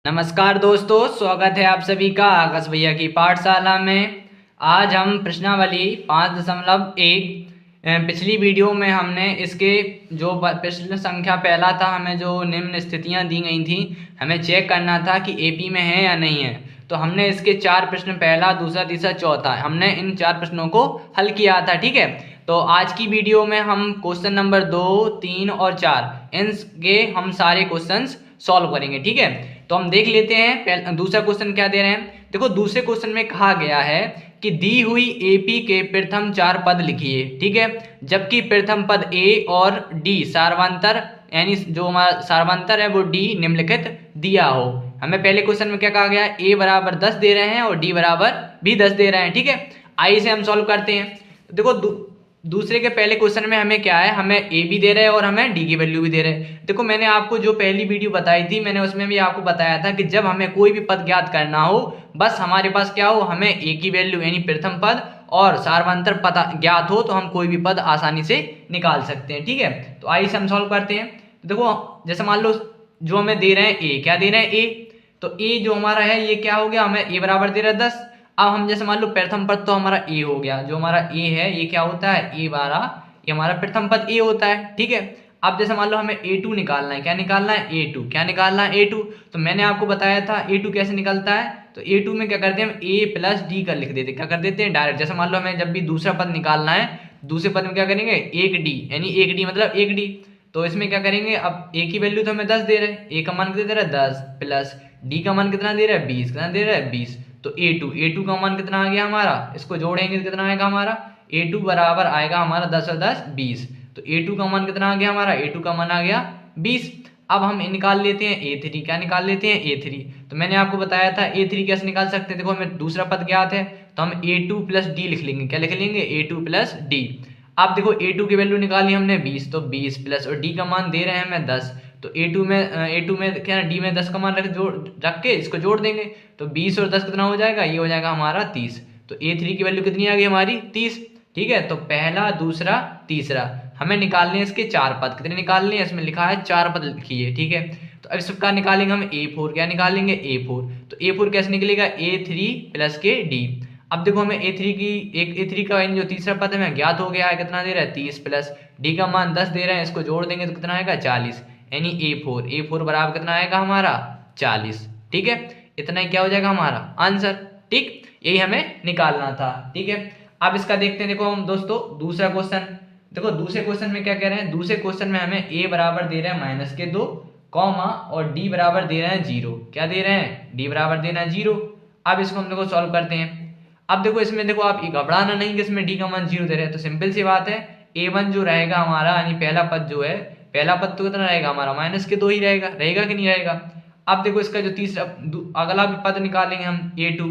नमस्कार दोस्तों, स्वागत है आप सभी का आकाश भैया की पाठशाला में। आज हम प्रश्नावली 5.1 पिछली वीडियो में हमने इसके जो प्रश्न संख्या पहला था, हमें जो निम्न स्थितियां दी गई थी, हमें चेक करना था कि एपी में है या नहीं है। तो हमने इसके 4 प्रश्न, पहला, दूसरा, तीसरा, चौथा, हमने इन 4 प्रश्नों को हल किया था। ठीक है, तो आज की वीडियो में हम क्वेश्चन नंबर 2, 3 और 4 इनके हम सारे क्वेश्चंस सॉल्व करेंगे। ठीक है, तो हम देख लेते हैं दूसरा क्वेश्चन क्या दे रहे हैं। देखो, दूसरे क्वेश्चन में कहा गया है कि दी हुई एपी के प्रथम 4 पद लिखिए। ठीक है, जबकि प्रथम पद ए और डी सार्वंतर, यानी जो हमारा सार्वंतर है वो डी निम्नलिखित दिया हो। हमें पहले क्वेश्चन में क्या कहा गया है, ए बराबर 10 दे रहे हैं और डी बराबर भी 10 दे रहे हैं। ठीक है, आइए से हम सॉल्व करते हैं। देखो, दूसरे के पहले क्वेश्चन में हमें क्या है, हमें ए भी दे रहे हैं और हमें डी की वैल्यू भी दे रहे हैं। देखो, मैंने आपको जो पहली वीडियो बताई थी, मैंने उसमें भी आपको बताया था कि जब हमें कोई भी पद ज्ञात करना हो, बस हमारे पास क्या हो, हमें ए की वैल्यू यानी प्रथम पद और सार्वंतर पद ज्ञात हो तो हम कोई भी पद आसानी से निकाल सकते हैं। ठीक है, तो आइए हम सॉल्व करते हैं। तो देखो, जैसे मान लो जो हमें दे रहे हैं ए, क्या दे रहे हैं ए, तो ए जो हमारा है ये क्या हो गया, हमें ए बराबर दे रहा है 10। अब हम जैसे मान लो प्रथम पद तो हमारा ए हो गया, जो हमारा ए है ये क्या होता है, ए बारह, ये हमारा प्रथम पद ए होता है। ठीक है, अब जैसे मान लो हमें A2 निकालना है, क्या निकालना है, A2, क्या निकालना है, A2। तो मैंने आपको बताया था A2 कैसे निकलता है। तो A2 में क्या करते हैं, हम A प्लस डी कर लिख देते हैं, क्या कर देते हैं, डायरेक्ट। जैसे मान लो हमें जब भी दूसरा पद निकालना है, दूसरे पद में क्या करेंगे, एक डी, यानी एक डी मतलब एक डी। तो इसमें क्या करेंगे, अब ए की वैल्यू तो हमें 10 दे रहे हैं, ए का मान कितना दे रहा है 10, प्लस डी का मान कितना दे रहा है 20, कितना दे रहा है 20। तो A2 का मान कितना आ गया हमारा, इसको जोड़ेंगे तो कितना आएगा हमारा, A2 बराबर आएगा हमारा 10 और 10 20। तो A2 का मान कितना आ गया हमारा, A2 का मान आ गया 20। अब हम निकाल लेते हैं A3, क्या निकाल लेते हैं A3। तो मैंने आपको बताया था A3 कैसे निकाल सकते हैं। देखो, हमें दूसरा पद ज्ञात है तो हम A2 प्लस डी लिख लेंगे, क्या लिख लेंगे, A2 प्लस डी। अब देखो, A2 की वैल्यू निकाली हमने 20, तो 20 प्लस और डी का मान दे रहे हैं हमें 10। तो A2 में क्या, डी में 10 का मान रख के इसको जोड़ देंगे। तो 20 और 10 कितना हो जाएगा, ये हो जाएगा हमारा 30। तो A3 की वैल्यू कितनी आ गई हमारी, 30। ठीक है, तो पहला, दूसरा, तीसरा हमें निकालने हैं इसके 4 पद। कितने निकालने हैं, इसमें लिखा है 4 पद लिखिए। ठीक है, तो अब इसका निकालेंगे हम A4, क्या निकालेंगे A4। तो A4 कैसे निकलेगा, A3 प्लस के डी। अब देखो, हमें A3 का जो तीसरा पद हमें ज्ञात हो गया है, कितना दे रहा है 30, प्लस डी का मान 10 दे रहे हैं, इसको जोड़ देंगे तो कितना आएगा 40, यानी A4 बराबर कितना आएगा हमारा 40। ठीक है, इतना ही क्या हो जाएगा हमारा आंसर। ठीक, यही हमें निकालना था। ठीक है, अब इसका देखते हैं। देखो हम दोस्तों, दूसरा क्वेश्चन, देखो दूसरे क्वेश्चन में क्या कह रहे हैं, दूसरे क्वेश्चन में हमें ए बराबर दे रहे हैं -2, कॉमा, और डी बराबर दे रहे हैं 0। क्या दे रहे हैं, डी बराबर दे रहे हैं 0। अब इसको हम देखो सॉल्व करते हैं। अब देखो, इसमें देखो आप घबराना नहीं कि इसमें डी का मान 0 दे रहे हैं, तो सिंपल सी बात है, A1 जो रहेगा हमारा, यानी पहला पद जो है, पहला पद तो कितना रहेगा हमारा -2 ही रहेगा, रहेगा कि नहीं रहेगा। अब देखो, इसका जो तीसरा अगला भी पद निकालेंगे हम A2।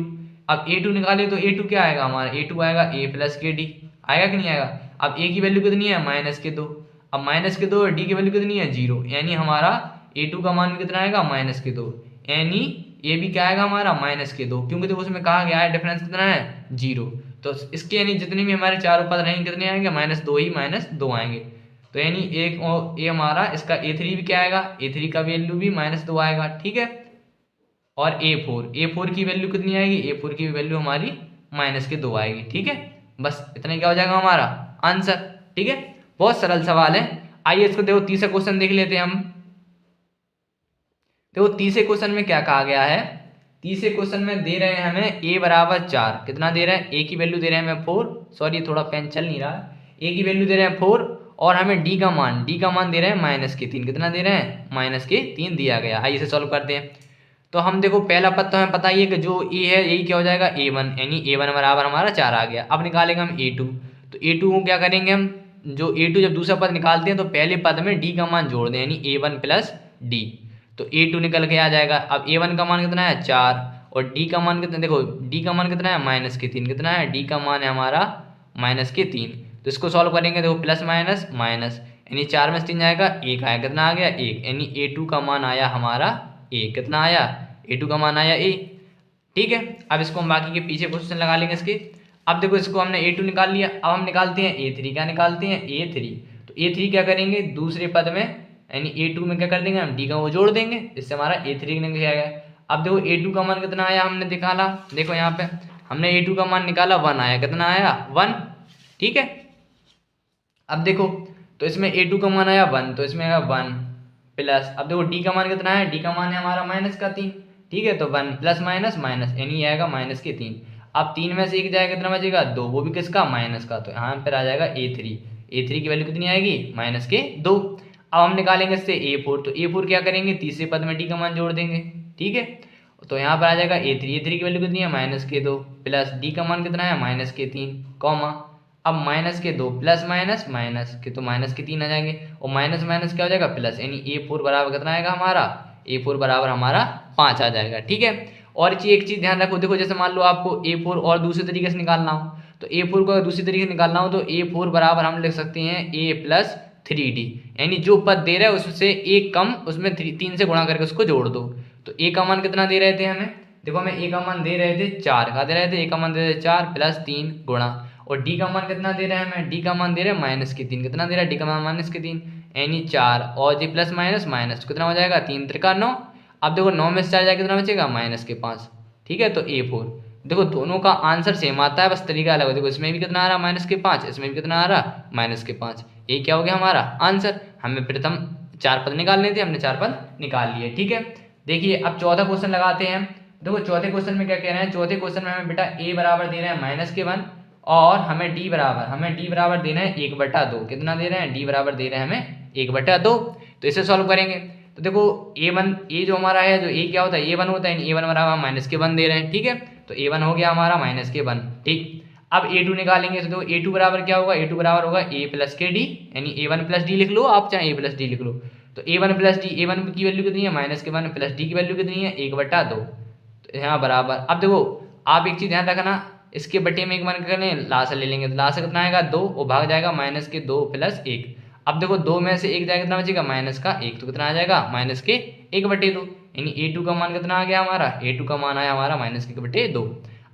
अब A2 निकाले तो A2 क्या आएगा हमारा, A2 आएगा A प्लस के डी, आएगा कि नहीं आएगा। अब A की वैल्यू कितनी है -2, अब -2 और डी की वैल्यू कितनी है 0, यानी हमारा A2 का मान कितना आएगा -2, यानी ये भी क्या आएगा हमारा -2, क्योंकि देखो उसमें कहा गया है डिफरेंस कितना है 0। तो इसके यानी जितने भी हमारे चारों पद रहेंगे कितने आएंगे, -2 ही -2 आएंगे। तो यानी एक और ये हमारा इसका A3 भी क्या आएगा, A3 का वैल्यू भी -2 आएगा। ठीक है, और A4 की वैल्यू कितनी आएगी, A4 की वैल्यू हमारी -2 आएगी। ठीक है, बस इतना ही क्या हो जाएगा हमारा आंसर। ठीक है, बहुत सरल सवाल है। आइए इसको देखो, तीसरा क्वेश्चन देख लेते हैं हम। देखो, तीसरे क्वेश्चन में क्या कहा गया है, तीसरे क्वेश्चन में दे रहे हैं हमें a बराबर 4, कितना दे रहे हैं, a की वैल्यू दे रहे हैं हमें 4, सॉरी थोड़ा पेन चल नहीं रहा है, a की वैल्यू दे रहे हैं 4, और हमें d का मान दे रहे हैं -3, कितना दे रहे हैं -3 दिया गया। आइए इसे सॉल्व करते हैं। तो हम देखो, पहला पद तो हमें पता ही है कि जो a है यही क्या हो जाएगा A1, यानी A1 बराबर हमारा 4 आ गया। अब निकालेंगे हम A2। तो A2 को क्या करेंगे हम, जो A2 जब दूसरा पद निकालते हैं तो पहले पद में d का मान जोड़ दें, यानी A1 प्लस डी। तो A2 निकल के आ जाएगा। अब A1 का मान कितना है 4, और D का मान कितना, देखो D का मान कितना है -3, कितना है, D का मान है हमारा -3। तो इसको सॉल्व करेंगे, देखो प्लस माइनस माइनस, यानी 4 में से 3 जाएगा 1 आया, कितना आ गया 1, यानी A2 का मान आया हमारा A, कितना आया, A2 का मान आया A। ठीक है, अब इसको हम बाकी के पीछे क्वेश्चन लगा लेंगे इसके। अब देखो, इसको हमने A2 निकाल लिया, अब हम निकालते हैं A3, क्या निकालते हैं A3। तो A3 क्या करेंगे, दूसरे पद में यानी A2 में क्या कर देंगे हम, D का वो जोड़ देंगे, इससे हमारा A3 निकल जाएगा। अब देखो A2 का मान कितना आया हमने निकाला, देखो यहाँ पे हमने A2 का मान निकाला 1 आया, कितना आया 1, ठीक है। अब देखो तो इसमें A2 का मान आया 1, तो इसमें आया 1 प्लस, अब देखो D का मान कितना है, D का मान है हमारा -3, ठीक है। तो 1 प्लस माइनस माइनस यानी आएगा -3। अब 3 में से 1 जाएगा कितना बचेगा 2, वो भी किसका माइनस का, तो यहाँ पर आ जाएगा A3 की वैल्यू कितनी आएगी -2। अब हम निकालेंगे इससे A4, तो A4 क्या करेंगे, तीसरे पद में D का मान जोड़ देंगे, ठीक है। तो यहाँ पर आ जाएगा A3 की वैल्यू कितनी है -2 प्लस D का मान कितना है -3 कॉमा, अब -2 प्लस माइनस माइनस के तो -3 आ जाएंगे, और माइनस माइनस क्या हो जाएगा प्लस, यानी A4 बराबर कितना आएगा हमारा, A4 बराबर हमारा 5 आ जाएगा, ठीक है। और एक चीज़ ध्यान रखो, देखो जैसे मान लो आपको A4 और दूसरे तरीके से निकालना हो, तो A4 को अगर दूसरी तरीके से निकालना हो तो A4 बराबर हम लिख सकते हैं A प्लस 3D, यानी जो पद दे रहा है उससे एक कम, उसमें 3 से गुणा करके उसको जोड़ दो। तो A का मान कितना दे रहे थे हमें, देखो हमें A का मान दे रहे थे 4 का दे रहे थे, A का मान दे रहे थे 4 प्लस 3 गुणा, और D का मान कितना दे रहे हैं हमें, D का मान दे रहे हैं -3, कितना दे रहा है D का मान -3, यानी 4 और जी प्लस माइनस माइनस तो कितना हो जाएगा 3 त्रिका 9। अब देखो 9 में से 4 जाएगा कितना बचेगा -5, ठीक है। तो A4 देखो दोनों का आंसर सेम आता है, बस तरीका अलग है। देखो इसमें भी कितना आ रहा -5, इसमें भी कितना आ रहा -5, ये क्या हो गया हमारा आंसर। हमें प्रथम 4 पद निकालने थे, हमने 4 पद निकाल लिए, ठीक है। देखिए अब चौथा क्वेश्चन लगाते हैं। देखो चौथे क्वेश्चन में क्या कह रहे हैं, चौथे क्वेश्चन में हमें बेटा A बराबर दे रहे हैं -1 और हमें D बराबर देना है 1/2, कितना दे रहे हैं D बराबर दे रहे हैं हमें 1/2। तो इसे सॉल्व करेंगे तो देखो A जो हमारा है, जो A क्या होता है A1 होता है, A1 बराबर हम -1 दे रहे हैं, ठीक है। तो A1 हो गया हमारा -1, ठीक। अब A2 निकालेंगे तो देखो A2 बराबर क्या होगा, A2 बराबर होगा A प्लस के D, यानी A1 प्लस D लिख लो, आप चाहे A प्लस D लिख लो। तो A1 प्लस D, A1 की वैल्यू कितनी है -1 प्लस D की वैल्यू कितनी है 1/2, तो यहाँ बराबर। अब देखो आप एक चीज़ ध्यान रखना, इसके बटे में एक मान करें लासा ले लेंगे, तो लासा कितना आएगा 2 और भाग जाएगा -2 प्लस 1। अब देखो 2 में से 1 जाएगा कितना बचेगा -1, तो कितना आ जाएगा -1/2, यानी A2 का मान कितना आ गया हमारा, A2 का मान आया हमारा -1/2।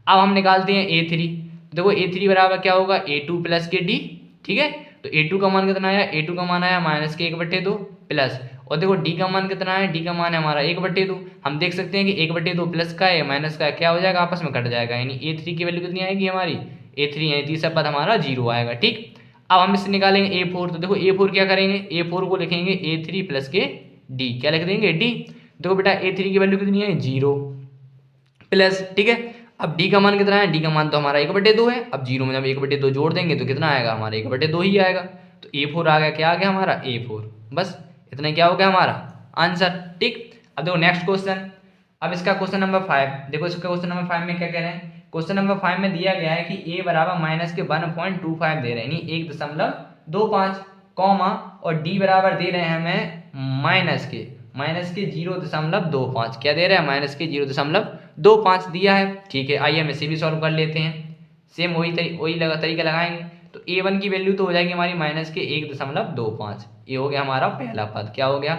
अब हम निकालते हैं A3, तो देखो A3 बराबर क्या होगा A2 प्लस के D, ठीक है। तो A2 का मान कितना आया, A2 का मान आया -1/2 प्लस, और देखो D का मान कितना है, D का मान है हमारा 1/2। हम देख सकते हैं कि 1/2 प्लस का है माइनस का क्या हो जाएगा, आपस में कट जाएगा, यानी A3 की वैल्यू कितनी आएगी हमारी A3, यानी तीसरा पद हमारा 0 आएगा, ठीक। अब हम इससे निकालेंगे A4, तो देखो A4 क्या करेंगे, A4 को लिखेंगे A3 प्लस के D, क्या लिख देंगे D। देखो बेटा A3 की वैल्यू कितनी है 0 प्लस, ठीक है। अब D का मान कितना है, D का मान तो हमारा 1/2 है। अब 0 में जब 1/2 जोड़ देंगे तो कितना आएगा हमारा 1/2 ही आएगा। तो A4 आ गया, क्या आ गया हमारा A4, बस इतना क्या हो गया हमारा आंसर, ठीक। अब देखो नेक्स्ट क्वेश्चन, अब इसका क्वेश्चन नंबर 5, देखो इसका क्वेश्चन नंबर 5 में क्या कह रहे हैं, क्वेश्चन नंबर 5 में दिया गया है कि A बराबर -1.25 दे रहे हैं, यानी 1.25 कॉमा, और D बराबर दे रहे हैं हमें -0.25, क्या दे रहे हैं -0.25 दिया है, ठीक है। आइए हम इसे भी सॉल्व कर लेते हैं, सेम वही तरीका लगाएंगे। तो A1 की वैल्यू तो हो जाएगी हमारी -1.25, ये हो गया हमारा पहला पद, क्या हो गया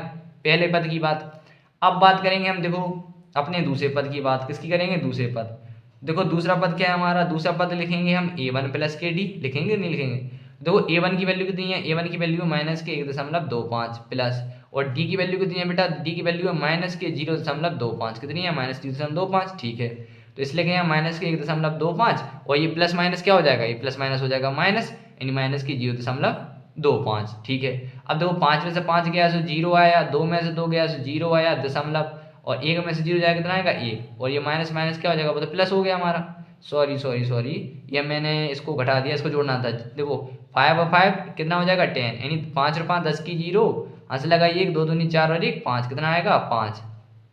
पहले पद की बात। अब बात करेंगे हम देखो अपने दूसरे पद की बात, किसकी करेंगे दूसरे पद। देखो दूसरा पद क्या है हमारा, दूसरा पद लिखेंगे हम A1 प्लस के D, लिखेंगे नहीं लिखेंगे। देखो A1 की वैल्यू कितनी है, A1 की वैल्यू -1.25 प्लस, और D की वैल्यू कितनी है बेटा, D की वैल्यू है -0.25, कितनी है -0.25, ठीक है। तो इसलिए क्या -1.25, और ये प्लस माइनस क्या हो जाएगा, ये प्लस माइनस हो जाएगा माइनस, यानी -0.25, ठीक है। अब देखो 5 में से 5 गया तो 0 आया, 2 में से 2 गया तो 0 आया दशमलव, और 1 में से 0 जाएगा कितना आएगा 1, और ये माइनस माइनस क्या हो जाएगा, तो प्लस हो गया हमारा। सॉरी ये मैंने इसको घटा दिया, इसको जोड़ना था। देखो 5 और 5 कितना हो जाएगा 10, यानी 5 और 5 10 की 0, हंस लगा 1 2 दूनी 4 और 1 5, कितना आएगा 5,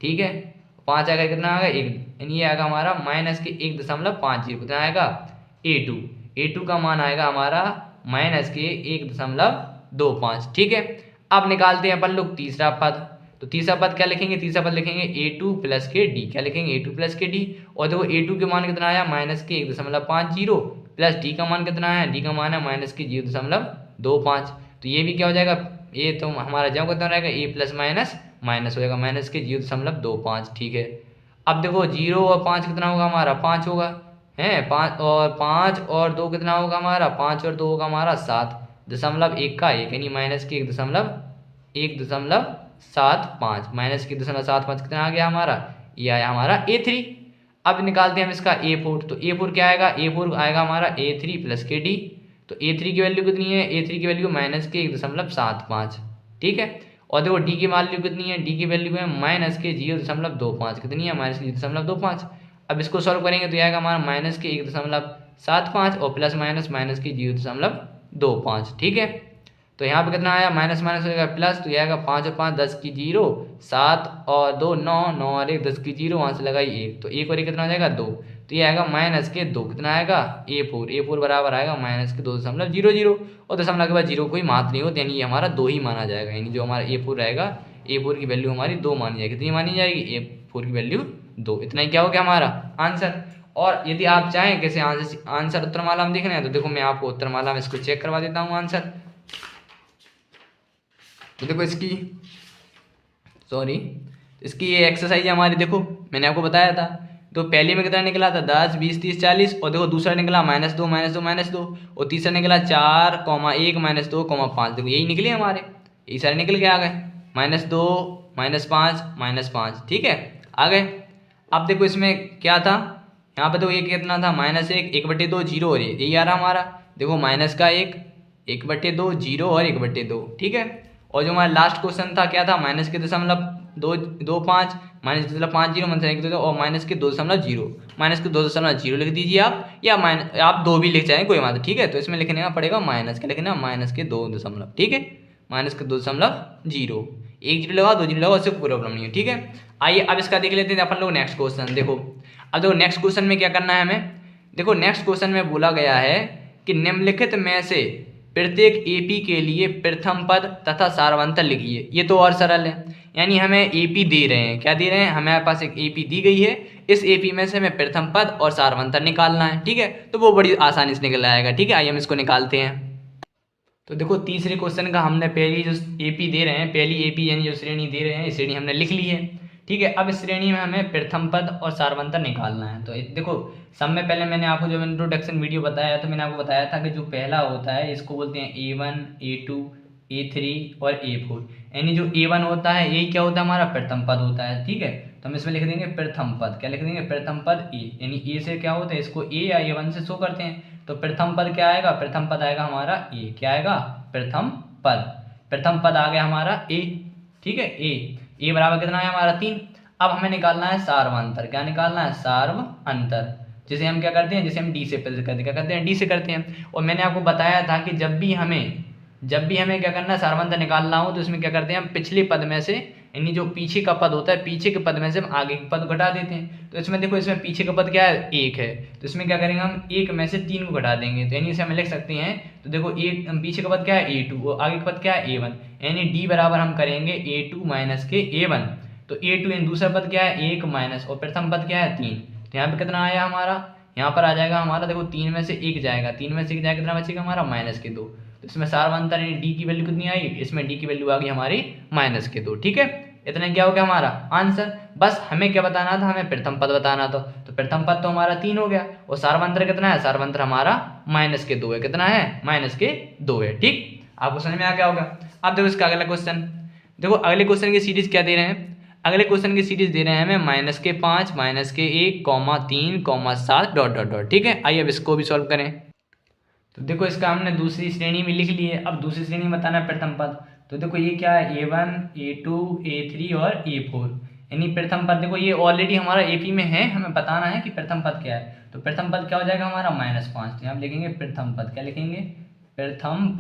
ठीक है। 5 आएगा कितना आएगा 1, यानी ये आएगा हमारा -1.50, कितना आएगा A2 का मान आएगा हमारा -1.25, ठीक है। अब निकालते हैं अपन लोग तीसरा पद, तो तीसरा पद क्या लिखेंगे, तीसरा पद लिखेंगे A2 प्लस के D, क्या लिखेंगे A2 प्लस के D, और देखो A2 के मान कितना आया -1.50 प्लस D का मान कितना है, D का मान है -0.25, तो ये भी क्या हो जाएगा, ये तो हमारा जब कितना रहेगा A प्लस माइनस हो जाएगा -0.25, ठीक है। अब देखो 0 और 5 कितना होगा हमारा 5 होगा, है 5 और 2 कितना होगा हमारा 5 और 2 होगा हमारा 7.1 का 1, यानी -1.75 -1.75 कितना आ गया हमारा ये आया हमारा A3। अब निकालते हैं हम इसका A4, तो A4 क्या आएगा, A4 आएगा हमारा A3 प्लस के डी। तो A3 की वैल्यू कितनी है, A3 की वैल्यू माइनस के 1.75, ठीक है। और देखो डी की वैल्यू कितनी है, डी की वैल्यू है माइनस के 0.25, कितनी है, माइनस के 0.25। अब इसको सॉल्व करेंगे तो आएगा हमारा माइनस के 1.75 और प्लस माइनस के 0.25, ठीक है। तो यहाँ पे कितना आया, माइनस माइनस हो जाएगा प्लस, तो ये आएगा 5 और 5 10 की 0, 7 और 2 9, 9 और 1 10 की 0, वहाँ से लगाई 1, तो 1 और 1 कितना हो जाएगा 2, तो ये आएगा माइनस के 2, कितना आएगा A4 बराबर आएगा माइनस के 2.00, और दशमलव के बाद 0 कोई मात नहीं होती, यानी ये हमारा 2 ही माना जाएगा। यानी जो हमारा A4 रहेगा, A4 की वैल्यू हमारी 2 मानी जाएगी। कितनी मानी जाएगी, A4 की वैल्यू 2। इतना ही क्या हो गया हमारा आंसर। और यदि आप चाहें कैसे आंसर उत्तरमाला में देखना है, तो देखो मैं आपको उत्तरमाला में इसको चेक करवा देता हूँ आंसर। तो देखो इसकी ये एक्सरसाइज हमारी, देखो मैंने आपको बताया था। तो पहले में कितना निकला था, 10 20 30 40, और देखो दूसरा निकला -2 और तीसरा निकला 4, 1 -2, 5। देखो यही निकले हमारे, ये सारे निकल के आ गए, -2 -5 -5, ठीक है, आ गए। अब देखो इसमें क्या था, यहाँ पे देखो ये कितना था, -1 1/2 0, और यही आ रहा हमारा, देखो माइनस का 1 1/2 0 और 1/2, ठीक है। और जो हमारा लास्ट क्वेश्चन था क्या था, माइनस के 2.25 -5 और माइनस के 2.0 लिख दीजिए आप, या आप 2 भी लिख जाएं कोई बात, ठीक है। तो इसमें लिखने का पड़ेगा माइनस के, लिखना माइनस के 2 दशमलव, ठीक है, माइनस के 2.0, 1 0 लगाओ 2 0 लगाओ, उससे कोई प्रॉब्लम नहीं है, ठीक है। आइए अब इसका देख लेते हैं अपन लोग नेक्स्ट क्वेश्चन। देखो अब देखो नेक्स्ट क्वेश्चन में क्या करना है हमें, देखो नेक्स्ट क्वेश्चन में बोला गया है कि निम्नलिखित में से प्रत्येक एपी के लिए प्रथम पद तथा सारवंतर लिखिए। ये तो और सरल है, यानी हमें एपी दे रहे हैं, क्या दे रहे हैं, हमारे पास एक एपी दी गई है, इस एपी में से हमें प्रथम पद और सारवंतर निकालना है, ठीक है। तो वो बड़ी आसानी से निकल आएगा, ठीक है। आइए हम इसको निकालते हैं। तो देखो तीसरे क्वेश्चन का हमने पहली जो एपी दे रहे हैं, पहली एपी यानी जो श्रेणी दे रहे हैं, इस श्रेणी हमने लिख ली है, ठीक है। अब इस श्रेणी में हमें प्रथम पद और सारवंतर निकालना है। तो देखो सब में पहले मैंने आपको जो इंट्रोडक्शन वीडियो बताया, तो मैंने आपको बताया था कि जो पहला होता है इसको बोलते हैं A1 A2 A3 और A4, यानी जो A1 होता है यही क्या होता है, हमारा प्रथम पद होता है, ठीक है। तो हम इसमें लिख देंगे प्रथम पद, क्या लिख देंगे, प्रथम पद A, यानी A से क्या होता है, इसको A या A1 से शो करते हैं। तो प्रथम पद क्या आएगा, प्रथम पद आएगा हमारा A, क्या आएगा, प्रथम पद आ गया हमारा A, ठीक है। A बराबर कितना है हमारा 3। अब हमें निकालना है सार्वंतर, क्या निकालना है, सार्वंतर, जिसे हम क्या करते हैं, जिसे हम डी से करते हैं, क्या करते हैं, डी से करते हैं। और मैंने आपको बताया था कि जब भी हमें क्या करना है, सार्वंतर निकालना हो, तो इसमें क्या करते हैं, हम पिछले पद में से, यानी जो पीछे का पद होता है, पीछे के पद में से हम आगे के पद घटा देते हैं। तो इसमें देखो इसमें पीछे का पद क्या है, 1 है, तो इसमें क्या करेंगे, हम 1 में से 3 को घटा देंगे, तो यानी इसे हम लिख सकते हैं। तो देखो एक पीछे का पद क्या है, A2, और आगे का पद क्या है, A1, यानी डी बराबर हम करेंगे A2 माइनस के A1। तो A2 यानी दूसरा पद क्या है, 1 माइनस, और प्रथम पद क्या है, 3। तो यहाँ पे कितना आया हमारा, यहाँ पर आ जाएगा हमारा, देखो 3 में से 1 जाएगा, 3 में से 1 जाएगा, कितना बचेगा हमारा, -2। तो इसमें सार्वंतर यानी डी की वैल्यू कितनी आई, इसमें डी की वैल्यू आ गई हमारी -2, ठीक है। इतना क्या हो गया हमारा आंसर। बस हमें क्या बताना था, हमें प्रथम पद बताना था। तो प्रथम पद तो हमारा 3 हो गया, और सार्वंतर कितना है, सार्वंतर हमारा -2 है, कितना है, -2 है, ठीक। आपको समझ में आ गया होगा। अब देखो इसका अगला क्वेश्चन, देखो अगले क्वेश्चन की सीरीज क्या दे रहे हैं, अगले क्वेश्चन की सीरीज दे रहे हैं हमें -5 -1 3 7 ... ठीक है। आइए अब इसको भी सॉल्व करें। तो देखो इसका हमने दूसरी श्रेणी में लिख ली है, अब दूसरी श्रेणी में बताना है प्रथम पद। तो देखो ये क्या है, A1 A2 A3 और A4, यानी प्रथम पद देखो ये ऑलरेडी हमारा AP में है, हमें बताना है कि प्रथम पद क्या है। तो प्रथम पद क्या हो जाएगा हमारा, -5। तो यहाँ लिखेंगे प्रथम पद, क्या लिखेंगे, प्रथम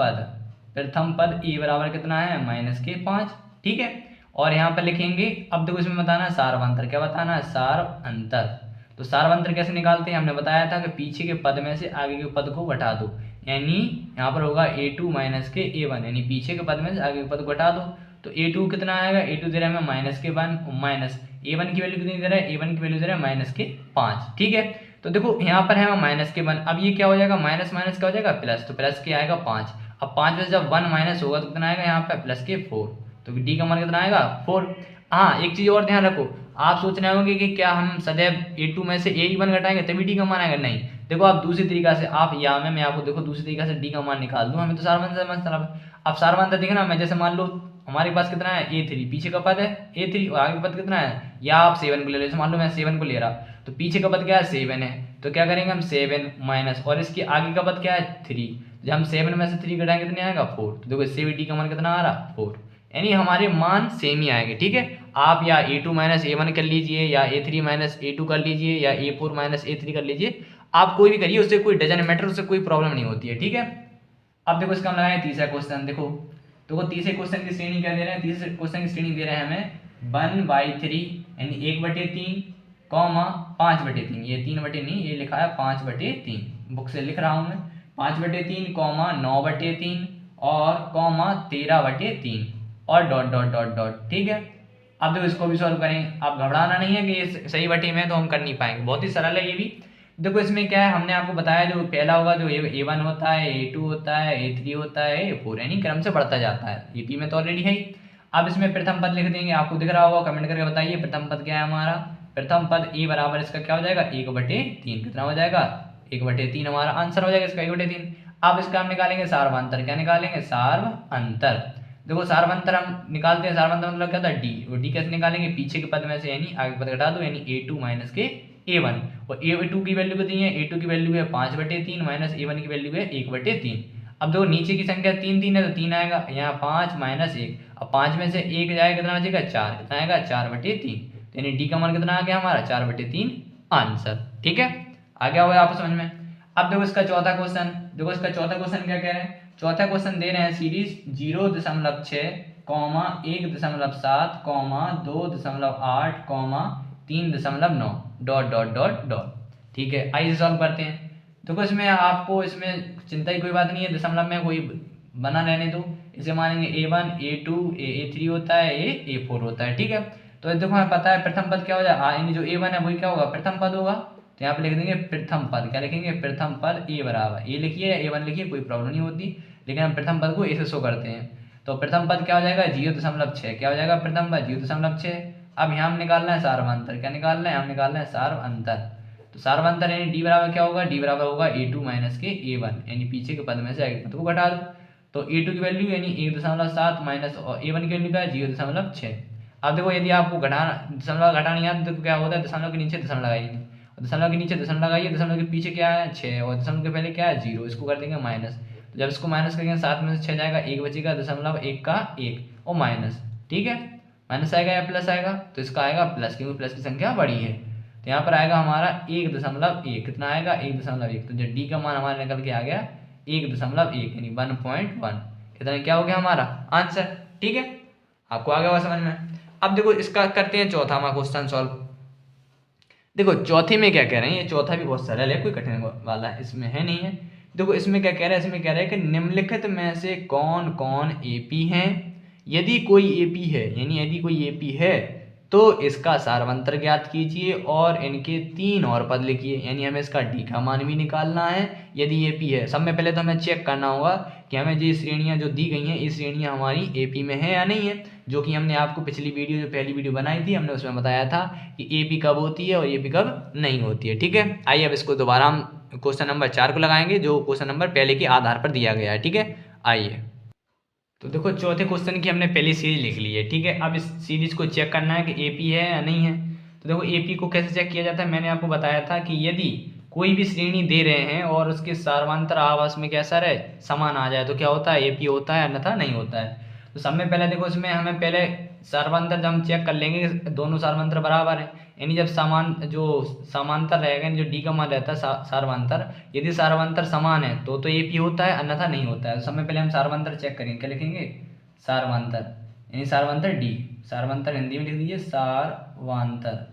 पद A बराबर कितना है, -5, ठीक है। और यहाँ पर लिखेंगे, अब देखो इसमें बताना है सार्वंतर, क्या बताना है, सार्वंतर। तो सार्वंतर कैसे निकालते हैं, हमने बताया था कि पीछे के पद में से आगे के पद को घटा दो, यानी यहाँ पर होगा A2 माइनस के A1, यानी पीछे के पद में से आगे के पद को घटा दो। तो A2 कितना आएगा, A2 दे रहा है हमें -1 माइनस A1 की वैल्यू कितनी दे रहा है, A1 की वैल्यू दे रहा है -5, ठीक है। तो देखो यहाँ पर है -1, अब ये क्या हो जाएगा, माइनस क्या हो जाएगा, प्लस, तो प्लस के आएगा 5। अब 5 में से जब 1 माइनस होगा तो कितना आएगा यहाँ पे, +4, तो डी का मान कितना आएगा, 4। हाँ एक चीज़ और ध्यान रखो, आप सोच रहे होंगे कि क्या हम सदैव A2 में से A1 घटाएंगे तभी डी का मान आएगा, नहीं। देखो आप दूसरी तरीका से, आप या मैं आपको देखो दूसरी तरीका से डी का मान निकाल दूँ, हमें तो सार्वंतर मतलब। अब सार्वंतर देखना, मैं जैसे मान लो हमारे पास कितना है A3, पीछे का पद है A3 और आगे का पद कितना है, या आप 7 को ले लो, जैसे मान लो मैं 7 को ले रहा, तो पीछे का पद क्या है 7 है, तो क्या करेंगे हम 7 माइनस, और इसके आगे का पद क्या है 3, जब हम 7 में से 3 घटाएंगे कितने आएगा 4, तो देखो इससे भी D का मान कितना आ रहा 4, यानी हमारे मान सेम ही आएंगे। ठीक है, आप या A2 माइनस A1 कर लीजिए, या A3 माइनस A2 कर लीजिए, या A4 माइनस A3 कर लीजिए, आप कोई भी करिए, उससे कोई डजन मैटर, उससे कोई प्रॉब्लम नहीं होती है। ठीक है, अब देखो इसका हम लगाए तीसरा क्वेश्चन। देखो तीसरे क्वेश्चन की श्रेणी क्या दे रहे हैं, तीसरे क्वेश्चन की श्रेणी दे रहे हैं हमें 1/3 यानी 1/3 कॉमा 5/3, ये 3/3 नहीं, ये लिखा है 5/3, बुक से लिख रहा हूँ मैं 5/3 कॉमा 9/3 और कॉमा 13/3 और डॉट डॉट डॉट डॉट। ठीक है, अब देखो इसको भी सॉल्व करें, आप घबराना नहीं है कि ये सही बटे में तो हम कर नहीं पाएंगे, बहुत ही सरल है ये भी। देखो इसमें क्या है, हमने आपको बताया जो पहला होगा जो A1 होता है, A2 होता है, A3 होता है, A4, यानी क्रम से बढ़ता जाता है, AP में तो ऑलरेडी है ही। अब इसमें प्रथम पद लिख देंगे, आपको दिख रहा होगा, कमेंट करके बताइए प्रथम पद क्या है हमारा। प्रथम पद A बराबर इसका क्या हो जाएगा 1/3, कितना हो जाएगा 1/3, हमारा आंसर हो जाएगा इसका 1/3। अब इसका हम निकालेंगे सार्वंतर, क्या निकालेंगे सार्वंतर। देखो सार्वंतर हम निकालते हैं, सार्वंतर मतलब क्या था D, वो D कैसे निकालेंगे, पीछे के पद में से यानी आगे पद घटा दो, यानी A2 माइनस के A1, और A2 की वैल्यू कितनी है, A2 की वैल्यू है 5/3 माइनस A1 की वैल्यू है 1/3। अब देखो नीचे की संख्या 3 है तो 3 आएगा, यहाँ 5 माइनस 1, अब 5 में से 1 जाएगा कितना बचेगा 4, कितना आएगा 4/3, यानी D का मान कितना आ गया हमारा 4/3 आंसर। ठीक है, आ गया होगा आपको समझ में। अब देखो इसका चौथा क्वेश्चन, देखो इसका चौथा क्वेश्चन क्या कह रहे हैं, चौथा क्वेश्चन दे रहे हैं series 0.6 comma 1.7 comma 2.8 comma 3.9 dot dot dot dot. ठीक है, आइए सॉल्व करते हैं। देखो इसमें आपको इसमें चिंता की कोई बात नहीं है, दशमलव में कोई बना रहने दो, इसे मानेंगे A1 A2 A3 होता है, A4 होता है। ठीक है, तो देखो हमें पता है प्रथम पद क्या हो जाएगा, यानी जो A1 है वही क्या होगा प्रथम पद होगा, तो यहाँ पे लिख देंगे प्रथम पद, क्या लिखेंगे प्रथम पद A बराबर, A लिखिए या A1 लिखिए, कोई प्रॉब्लम नहीं होती, लेकिन हम प्रथम पद को A से शो करते हैं। तो प्रथम पद क्या हो जाएगा 0.6, क्या हो जाएगा प्रथम पद 0.6। अब यहाँ हम निकालना है सार्वंतर, क्या निकालना है, हम निकालना है सार्वंतर, तो सार्वंतर यानी D बराबर क्या होगा, D बराबर होगा A2 माइनस के A1, यानी पीछे के पद में से आगे पद को घटा दो, तो A2 की वैल्यू यानी 1.7 माइनस और A1 की वैल्यू क्या है 0.6। अब देखो यदि आपको घटाना दशमलव घटाना याद तो क्या होता है, दशमलव के नीचे दशमलव लगाइए, दशमलव के नीचे दशमलव लगाइए, दशमलव के पीछे क्या है 6 और दशमलव के पहले क्या है 0, इसको कर देंगे माइनस, तो जब इसको माइनस करेंगे 7 में से 6 जाएगा, 1 बचेगा, दशमलव 1 का 1 और माइनस। ठीक है, माइनस आएगा या प्लस आएगा, तो इसका आएगा प्लस, क्योंकि प्लस की संख्या बड़ी है, तो यहाँ पर आएगा हमारा 1.1, कितना आएगा 1.1, तो जो D का मान हमारा निकल के आ गया 1.1 यानी 1.1, कितना क्या हो गया हमारा आंसर। ठीक है, आपको आ गया होगा समझ में। अब देखो इसका करते हैं चौथा हमारा क्वेश्चन सॉल्व। देखो चौथे में क्या कह रहे हैं, ये चौथा भी बहुत सरल है, कोई कठिन वाला इसमें है नहीं है। देखो इसमें क्या कह रहा है, इसमें कह रहा है कि निम्नलिखित में से कौन कौन AP हैं, यदि कोई AP है, यानी यदि कोई AP है तो इसका सार्वंतर ज्ञात कीजिए और इनके 3 और पद लिखिए, यानी हमें इसका D का मान भी निकालना है यदि AP है। सब में पहले तो हमें चेक करना होगा कि हमें ये श्रेणियाँ जो दी गई हैं ये श्रेणियाँ हमारी AP में है या नहीं है, जो कि हमने आपको पिछली वीडियो जो पहली वीडियो बनाई थी हमने उसमें बताया था कि AP कब होती है और AP कब नहीं होती है। ठीक है, आइए अब इसको दोबारा हम क्वेश्चन नंबर 4 को लगाएंगे जो क्वेश्चन नंबर पहले के आधार पर दिया गया है। ठीक है, आइए तो देखो चौथे क्वेश्चन की हमने पहली सीरीज लिख ली है। ठीक है, अब इस सीरीज को चेक करना है कि AP है या नहीं है। तो देखो AP को कैसे चेक किया जाता है, मैंने आपको बताया था कि यदि कोई भी श्रेणी दे रहे हैं और उसके सार्वंतर आपस में कैसा रहे समान आ जाए तो क्या होता है AP होता है, अन्यथा नहीं होता है। तो सब में पहले देखो इसमें हमें पहले सार्वंतर जब हम चेक कर लेंगे दोनों सार्वंतर बराबर है, यानी जब समांतर रहेगा जो D का मान रहता है सार्वंतर, यदि सार्वंतर समान है तो AP होता है, अन्यथा नहीं होता है। तो सब में पहले हम सार्वंतर चेक करेंगे, क्या लिखेंगे सार्वंतर, यानी सार्वंतर D, सार्वंतर हिंदी में लिख दीजिए सार्वंतर,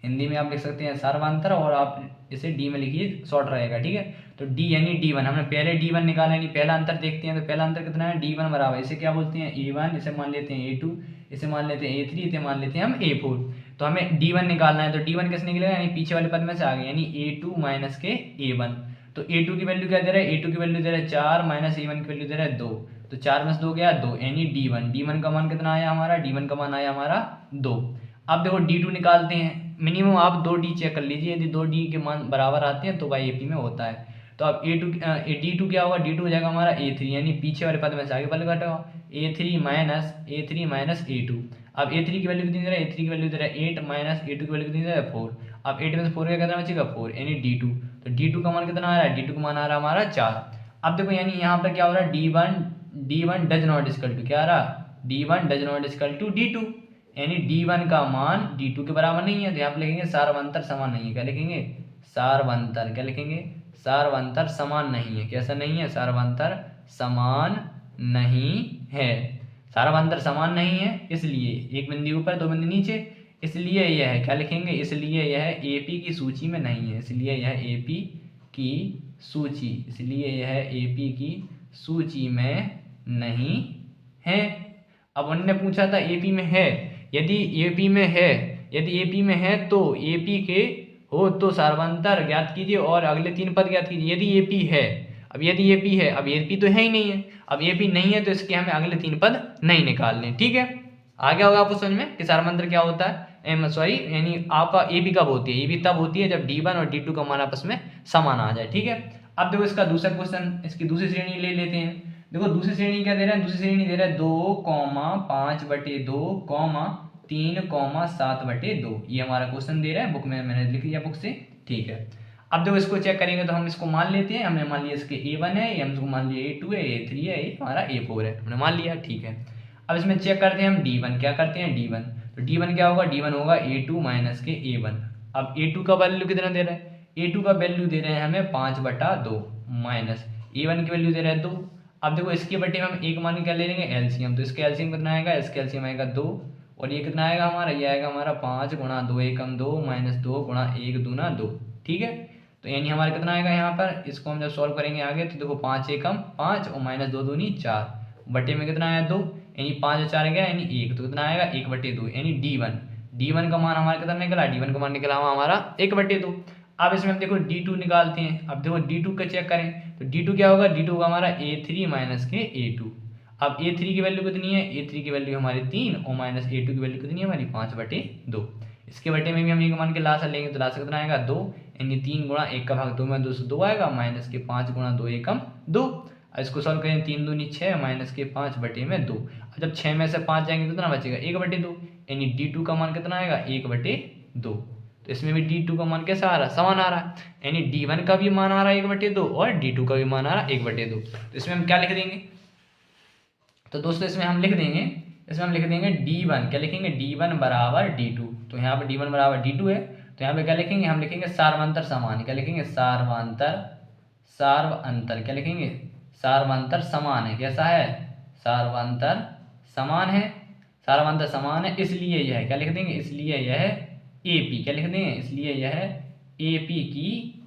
हिंदी में आप लिख सकते हैं सार्वंतर और आप इसे D में लिखिए शॉर्ट रहेगा। ठीक है, तो D यानी D1, हमने पहले D1 निकाला यानी पहला अंतर देखते हैं, तो पहला अंतर कितना है D1 बराबर, इसे क्या बोलते हैं A1, इसे मान लेते हैं A2, इसे मान लेते हैं A3, इसे मान लेते हैं हम A4। तो हमें D1 निकालना है, तो D1 कैसे निकलेगा, यानी पीछे वाले पद में से आ गए, यानी A2 माइनस के A1। तो A2 की वैल्यू क्या दे रहा है, A2 की वैल्यू दे रहा है 4 माइनस A1 की वैल्यू दे रहा है 2, तो 4 में से 2 गया 2, यानी D1 का मान कितना आया हमारा, D1 का मान आया हमारा 2। अब देखो D2 निकालते हैं, मिनिमम आप 2D चेक कर लीजिए, यदि 2D के मान बराबर आते हैं तो भाई AP में होता है। तो अब D2 क्या होगा, D2 हो जाएगा हमारा A3, यानी पीछे वाले पद में से आगे पद घटा A3 माइनस A2। अब A3 की वैल्यू कितनी दे रहा है, A3 की वैल्यू दे रहा है 8 माइनस A2 की वैल्यू कितनी दे रहा है 4। अब 8 में से 4 का कितना बचेगा 4, यानी D2। तो D2 का मान कितना आ रहा है, D2 का मान आ रहा है हमारा 4। अब देखो यानी यहाँ पर क्या हो रहा है, D1 does not equal to क्या आ रहा, D1 does not equal to D2, यानी D1 का मान D2 के बराबर नहीं है। तो यहाँ पे लिखेंगे सार्वंतर समान नहीं है। क्या लिखेंगे, सार्वंतर, क्या लिखेंगे, सार्वंतर समान नहीं है। कैसा नहीं है, सार्वंतर समान नहीं है। सार्वंतर समान नहीं है इसलिए एक बिंदु ऊपर दो बिंदु नीचे, इसलिए यह है, क्या लिखेंगे, इसलिए यह AP की सूची में नहीं है। इसलिए यह AP की सूची, इसलिए यह AP की सूची में नहीं है। अब उन्होंने पूछा था AP में है, यदि AP में है, यदि AP में है तो AP के हो तो सार्वंतर ज्ञात कीजिए और अगले 3 पद ज्ञात कीजिए। यदि AP है, अब यदि AP है, अब AP तो है ही नहीं है, अब AP नहीं है तो इसके हमें अगले 3 पद नहीं निकालने। ठीक है, आ गया होगा आपको समझ में कि सार्वंतर क्या होता है, यानी आपका AP कब होती है, AP तब होती है जब D1 और D2 का मान आपस में समान आ जाए। ठीक है, अब देखो इसका दूसरा क्वेश्चन, इसकी दूसरी श्रेणी ले लेते हैं। देखो दूसरी श्रेणी क्या दे रहा है, दूसरी श्रेणी दे रहा है 2,5/2, 3,7/2। ये हमारा क्वेश्चन दे रहा है, बुक में मैंने लिख लिया बुक से। ठीक है, अब देखो इसको चेक करेंगे तो हम इसको मान लेते हैं, हमने मान लिया इसके A1 है, हम इसको मान लिया A2 है, A3 है, ये हमारा A4 है, हमने मान लिया। ठीक है, अब इसमें चेक करते हैं हम D1, क्या करते हैं D1, तो D1 क्या होगा, D1 होगा A2 माइनस के A1। अब A2 का वैल्यू कितना दे रहा है, A2 का वैल्यू दे रहे हैं हमें 5/2 माइनस A1 की वैल्यू दे रहा है 2। अब देखो इसके बटे में हम एक मान के क्या ले लेंगे एलसीएम, तो इसका एलसीएम कितना आएगा, इसका एलसीएम आएगा 2 और ये कितना आएगा हमारा, ये आएगा हमारा 5 गुणा 2 एकम 2 माइनस 2 गुणा 1 दूना 2। ठीक है, तो यानी हमारा कितना आएगा यहाँ पर, इसको हम जब सॉल्व करेंगे आगे तो देखो 5 एकम 5 और माइनस 2 दूनी 4, बटे में कितना आया 2, यानी 5 और 4 गया यानी 1, तो कितना आएगा 1/2, यानी D1 का मान हमारा कितना निकला, D1 का मान निकला हमारा 1/2। अब इसमें हम देखो D2 निकालते हैं। अब देखो D2 का चेक करें तो D2 क्या होगा, D2 का हमारा A3 माइनस के A2। अब A3 की वैल्यू कितनी है, A3 की वैल्यू हमारी 3 और माइनस A2 की वैल्यू कितनी है हमारी 5/2। इसके बटे में भी हम एक मान के लासा लेंगे तो लासा कितना आएगा 2, यानी 3 गुणा 1 का भाग 2 में 2 से 2 आएगा माइनस के 5 गुणा 2 एकम 2। इसको सॉल्व करें 3 दूनी 6 माइनस के 5/2। अब जब 6 में से 5 जाएंगे तो कितना बचेगा 1/2, यानी D2 का मान कितना आएगा 1/2। तो इसमें भी D2 का मान कैसा आ रहा है, समान आ रहा है, यानी D1 का भी मान आ रहा है 1/2 और D2 का भी मान आ रहा है 1/2। तो इसमें हम क्या लिख देंगे, तो दोस्तों इसमें हम लिख देंगे D1, क्या लिखेंगे D1 बराबर D2। तो यहाँ पे D1 बराबर D2 है, तो यहाँ पे क्या लिखेंगे, हम लिखेंगे सार्वंतर समान, क्या लिखेंगे सार्वंतर, क्या लिखेंगे सार्वंतर समान है। कैसा है, सार्वंतर समान है, सार्वंतर समान है, इसलिए यह, क्या लिख देंगे, इसलिए यह AP, क्या लिख देंगे, इसलिए यह AP की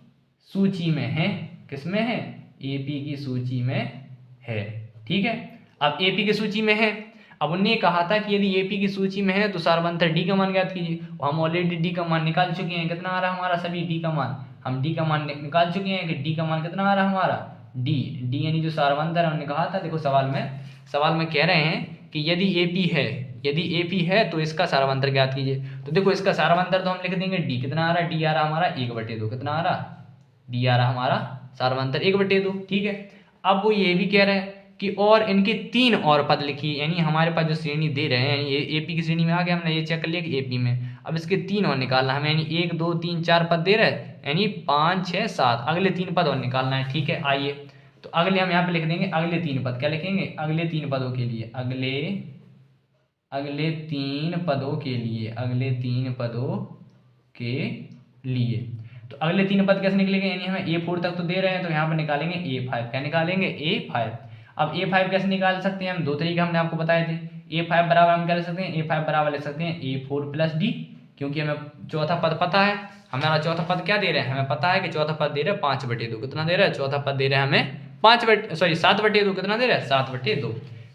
सूची में है। किसमें है, AP की सूची में है। ठीक है, अब AP की सूची में है, अब उन्होंने कहा था कि यदि AP की सूची में है तो सार्वंतर D का मान ज्ञात कीजिए। हम ऑलरेडी D का मान निकाल चुके हैं, कितना आ रहा है हमारा सभी D का मान, हम D का मान निकाल चुके हैं कि D का मान कितना आ रहा है हमारा D यानी जो सार्वंतर है, उन्होंने कहा था, देखो सवाल में कह रहे हैं कि यदि AP है तो इसका सार्वंतर ज्ञात कीजिए। तो देखो इसका सार्वंतर तो हम लिख देंगे D, कितना आ रहा है D आ रहा हमारा 1/2, कितना आ रहा D आ रहा हमारा सार्वंतर 1/2। ठीक है, अब वो ये भी कह रहे हैं कि और इनके 3 और पद लिखिए, यानी हमारे पास जो श्रेणी दे रहे हैं ये AP की श्रेणी में आ गया, हमने ये चेक कर लिया कि AP में, अब इसके 3 और निकालना हमें, यानी 1 2 3 4 पद दे रहे हैं, यानी 5 6 7 अगले 3 पद और निकालना है। ठीक है, आइए तो अगले हम यहाँ पे लिख देंगे अगले 3 पद, क्या लिखेंगे अगले 3 पदों के लिए, अगले 3 पदों के लिए, अगले 3 पदों के लिए। तो अगले 3 पद कैसे निकलेंगे, यानी हमें A4 तक तो दे रहे हैं तो यहाँ पर निकालेंगे A5, क्या निकालेंगे A5। अब A5 कैसे निकाल सकते हैं हम, 2 तरीके हमने आपको बताए थे। A5 बराबर हम क्या लिख सकते हैं, A5 बराबर लिख सकते हैं A4 प्लस D, क्योंकि हमें चौथा पद पता है। हमारा चौथा पद क्या दे रहे हैं, हमें पता है कि चौथा पद दे रहे हैं 5/2, कितना दे रहा है, चौथा पद दे रहे हैं हमें 7/2, कितना दे रहा है 7/2।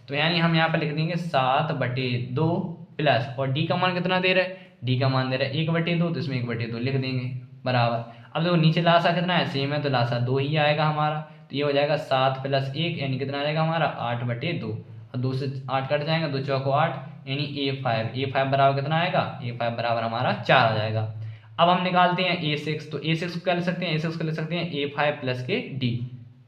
तो यानी हम यहाँ पर लिख देंगे 7/2 प्लस, और D का मान कितना दे रहा है, D का मान दे रहा है 1/2, तो इसमें 1/2 लिख देंगे बराबर। अब देखो नीचे लासा कितना है, सेम है तो लासा 2 ही आएगा हमारा, तो ये हो जाएगा 7 + 1 यानी कितना आ जाएगा हमारा 8/2, और 2 से 8 कट जाएगा, 2 चौको 8, यानी A5 बराबर कितना आएगा, A5 बराबर हमारा 4 आ जाएगा। अब हम निकालते हैं A6, तो A6 को क्या लिख सकते हैं, A6 को लिख सकते हैं A5 प्लस के D।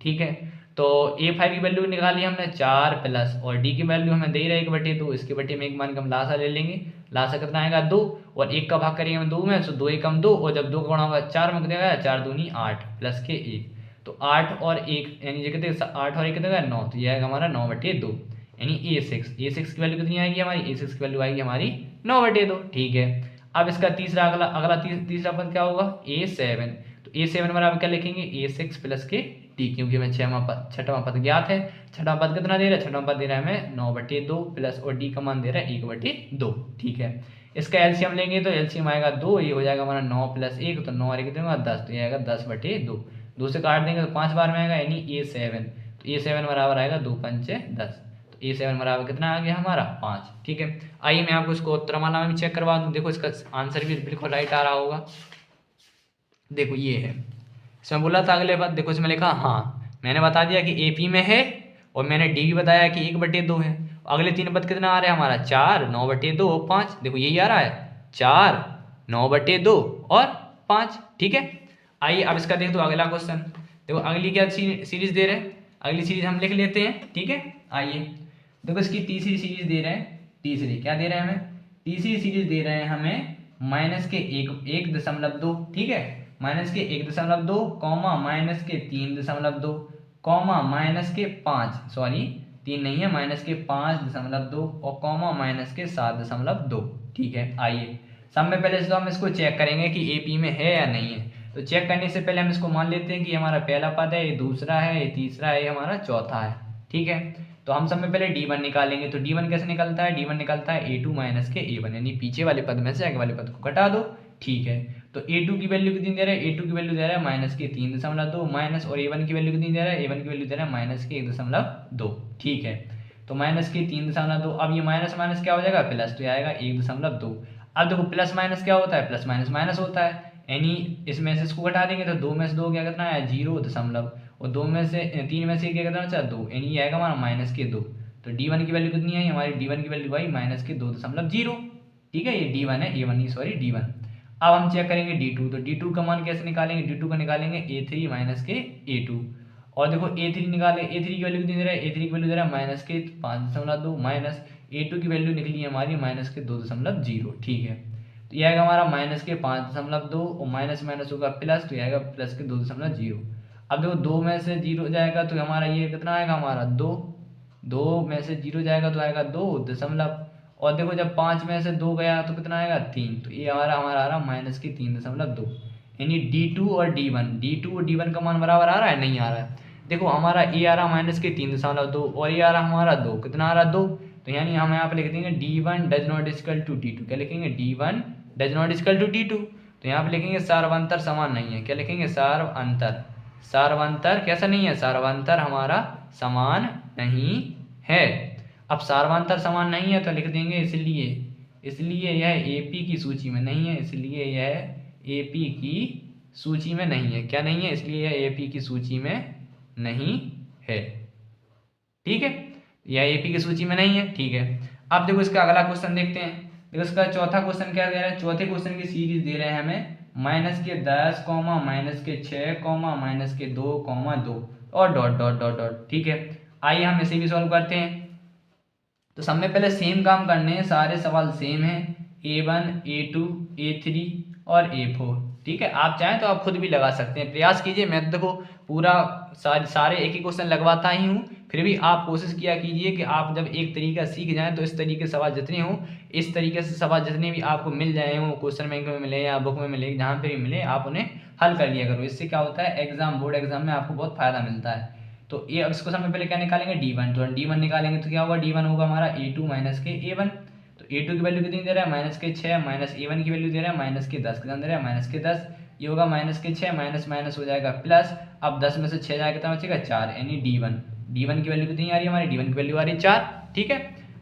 ठीक है, तो A5 की वैल्यू निकाली हमने 4 प्लस, और D की वैल्यू हमें दे रहा है 1/2, इसके बटे में 1 मान के हम लासा ले लेंगे, लासा कितना आएगा 2, और 1 का भाग करेंगे हम 2 में, तो 2 1 कम 2, और जब 2 का गुणा होगा 4 में कितना आएगा, 4 दूनी 8 प्लस के 1, तो 8 और 1 यानी ये कितने, 8 और 1 कितना 9, तो ये आएगा हमारा 9/2, यानी A6 की वैल्यू कितनी आएगी हमारी, A6 की वैल्यू आएगी हमारी 9/2। ठीक है, अब इसका तीसरा अगला तीसरा पद क्या होगा, A7, तो A7 बराबर क्या लिखेंगे, A6 प्लस के D, क्योंकि हमें छठवां पद ज्ञात है। छठवां पद कितना दे रहा है, छठवां पद दे रहा है हमें 9/2 प्लस, और D का मान दे रहा है 1/2। ठीक है, इसका एलसीएम लेंगे तो एलसीएम आएगा 2, ये हो जाएगा हमारा 9 प्लस 1, तो 9 और 1 कितना 10, तो ये आएगा 10/2, 2 से काट देंगे तो 5 बार में आएगा, यानी A7, तो A7 बराबर आएगा 2 पंचे 10, तो A7 बराबर कितना आ गया हमारा 5। ठीक है, आइए मैं आपको इसको उत्तरमाला में भी चेक करवा दूँ, देखो इसका आंसर भी बिल्कुल राइट आ रहा होगा। देखो ये है, इसमें बोला था अगले बात, देखो इसमें लिखा, हाँ मैंने बता दिया कि AP में है, और मैंने D भी बताया कि 1/2 है। अगले 3 पद कितना आ रहा है हमारा, 4 9/2 और 5, देखो यही आ रहा है 4 9/2 और 5। ठीक है, आइए अब इसका देख दो अगला क्वेश्चन, देखो अगली क्या सीरीज दे रहे हैं, अगली सीरीज हम लिख लेते हैं। ठीक है, आइए देखो इसकी तीसरी सीरीज दे रहे हैं, तीसरी क्या दे रहे हैं हमें, तीसरी सीरीज दे रहे हैं हमें -1.2। ठीक है, -1.2 कॉमा -3.2 कॉमा -5, सॉरी 3 नहीं है, -5.2 और कॉमा -7.2। ठीक है, आइए सब में पहले तो हम इसको चेक करेंगे कि AP में है या नहीं है। तो चेक करने से पहले हम इसको मान लेते हैं कि हमारा पहला पद है, ये दूसरा है, ये तीसरा है, ये हमारा चौथा है। ठीक है, तो हम सब में पहले D1 निकालेंगे, तो D1 कैसे निकलता है, D1 निकलता है A2 माइनस के A1, यानी पीछे वाले पद में से आगे वाले पद को घटा दो। ठीक है, तो A2 की वैल्यू कितनी दे रहा है, A2 की वैल्यू दे रहा है -3.2 माइनस, और A1 की वैल्यू कितनी दे रहा है, A1 की वैल्यू दे रहा है -1.2। ठीक है, तो -3.2, अब ये माइनस माइनस क्या हो जाएगा प्लस, तो ये आएगा 1.2। अब देखो प्लस माइनस क्या होता है, प्लस माइनस माइनस होता है, यानी इसमें से इसको घटा देंगे तो 2 में से 2 क्या कितना है 0, और 2 में से 3 में से क्या कितना बचा 2, यानी ये आएगा हमारा -2। तो D1 की वैल्यू कितनी है हमारी, D1 की वैल्यू आई -2.0। ठीक है, ये D1 है, A1 नहीं सॉरी D1। अब हम चेक करेंगे D2, तो D2 का मान कैसे निकालेंगे, D2 का निकालेंगे A3 माइनस के A2, और देखो A3 निकाले, A3 की वैल्यू कितनी दे रहा है, A3 की वैल्यू दे रहा है -5.2 माइनस A2 की वैल्यू निकली है हमारी -2.0। ठीक है, तो ये आएगा हमारा -5.2 और माइनस माइनस होगा प्लस, तो ये आएगा +2.0। अब देखो 2 में से 0 जाएगा तो हमारा ये कितना आएगा हमारा 2, 2 में से 0 जाएगा तो आएगा 2 और देखो जब 5 में से 2 गया तो कितना आएगा 3, तो ये हमारा आ रहा -3.2, यानी D2 और D1 का मान बराबर आ रहा है, नहीं आ रहा है। देखो हमारा ये आ रहा -3.2 और ये आ रहा हमारा 2, कितना आ रहा 2, तो यानी हम यहाँ पे लिख देंगे D1 does not equal to D2, क्या लिखेंगे D1 does not equal to D2, तो यहाँ पे लिखेंगे सार्वंतर समान नहीं है, क्या लिखेंगे सार्वंतर, सार्वंतर कैसा नहीं है, सार्वंतर हमारा समान नहीं है। अब सार्वंतर समान नहीं है तो लिख देंगे इसलिए यह AP की सूची में नहीं है, इसलिए यह AP की सूची में नहीं है, क्या नहीं है, इसलिए यह AP की सूची में नहीं है। ठीक है, यह AP की सूची में नहीं है। ठीक है, अब देखो इसका अगला क्वेश्चन देखते हैं, देखो इसका चौथा क्वेश्चन क्या दे रहा है, चौथे क्वेश्चन की सीरीज दे रहे हैं हमें -10, -6, -2, और डॉट। ठीक है, आइए हम इसे भी सॉल्व करते हैं। तो सब में पहले सेम काम करने हैं, सारे सवाल सेम हैं, A1 A2 A3 और A4। ठीक है, आप चाहें तो आप खुद भी लगा सकते हैं, प्रयास कीजिए। मैं तो देखो पूरा सारे एक ही क्वेश्चन लगवाता ही हूँ, फिर भी आप कोशिश किया कीजिए कि आप जब एक तरीका सीख जाएं तो इस तरीके से सवाल जितने हों, इस तरीके से सवाल जितने भी आपको मिल जाए हों, क्वेश्चन बैंक में मिले या बुक में मिले, जहाँ पर भी मिले आप उन्हें हल कर लिया करो। इससे क्या होता है, बोर्ड एग्जाम में आपको बहुत फायदा मिलता है। तो ये अब इसको सबसे पहले क्या निकालेंगे D1, तो D1 निकालेंगे तो क्या होगा, D1 होगा हमारा A2 माइनस के A1, तो A2 की वैल्यू कितनी दे रहा है -6, माइनस A1 की वैल्यू दे रहा है -10, कितना दे रहा है -10, ये होगा -6 माइनस माइनस हो जाएगा प्लस, अब 10 में से 6 जाएगा कितना बचेगा 4, यानी D1 की वैल्यू कितनी आ रही है हमारी, D1 की वैल्यू आ रही है 4। ठीक है,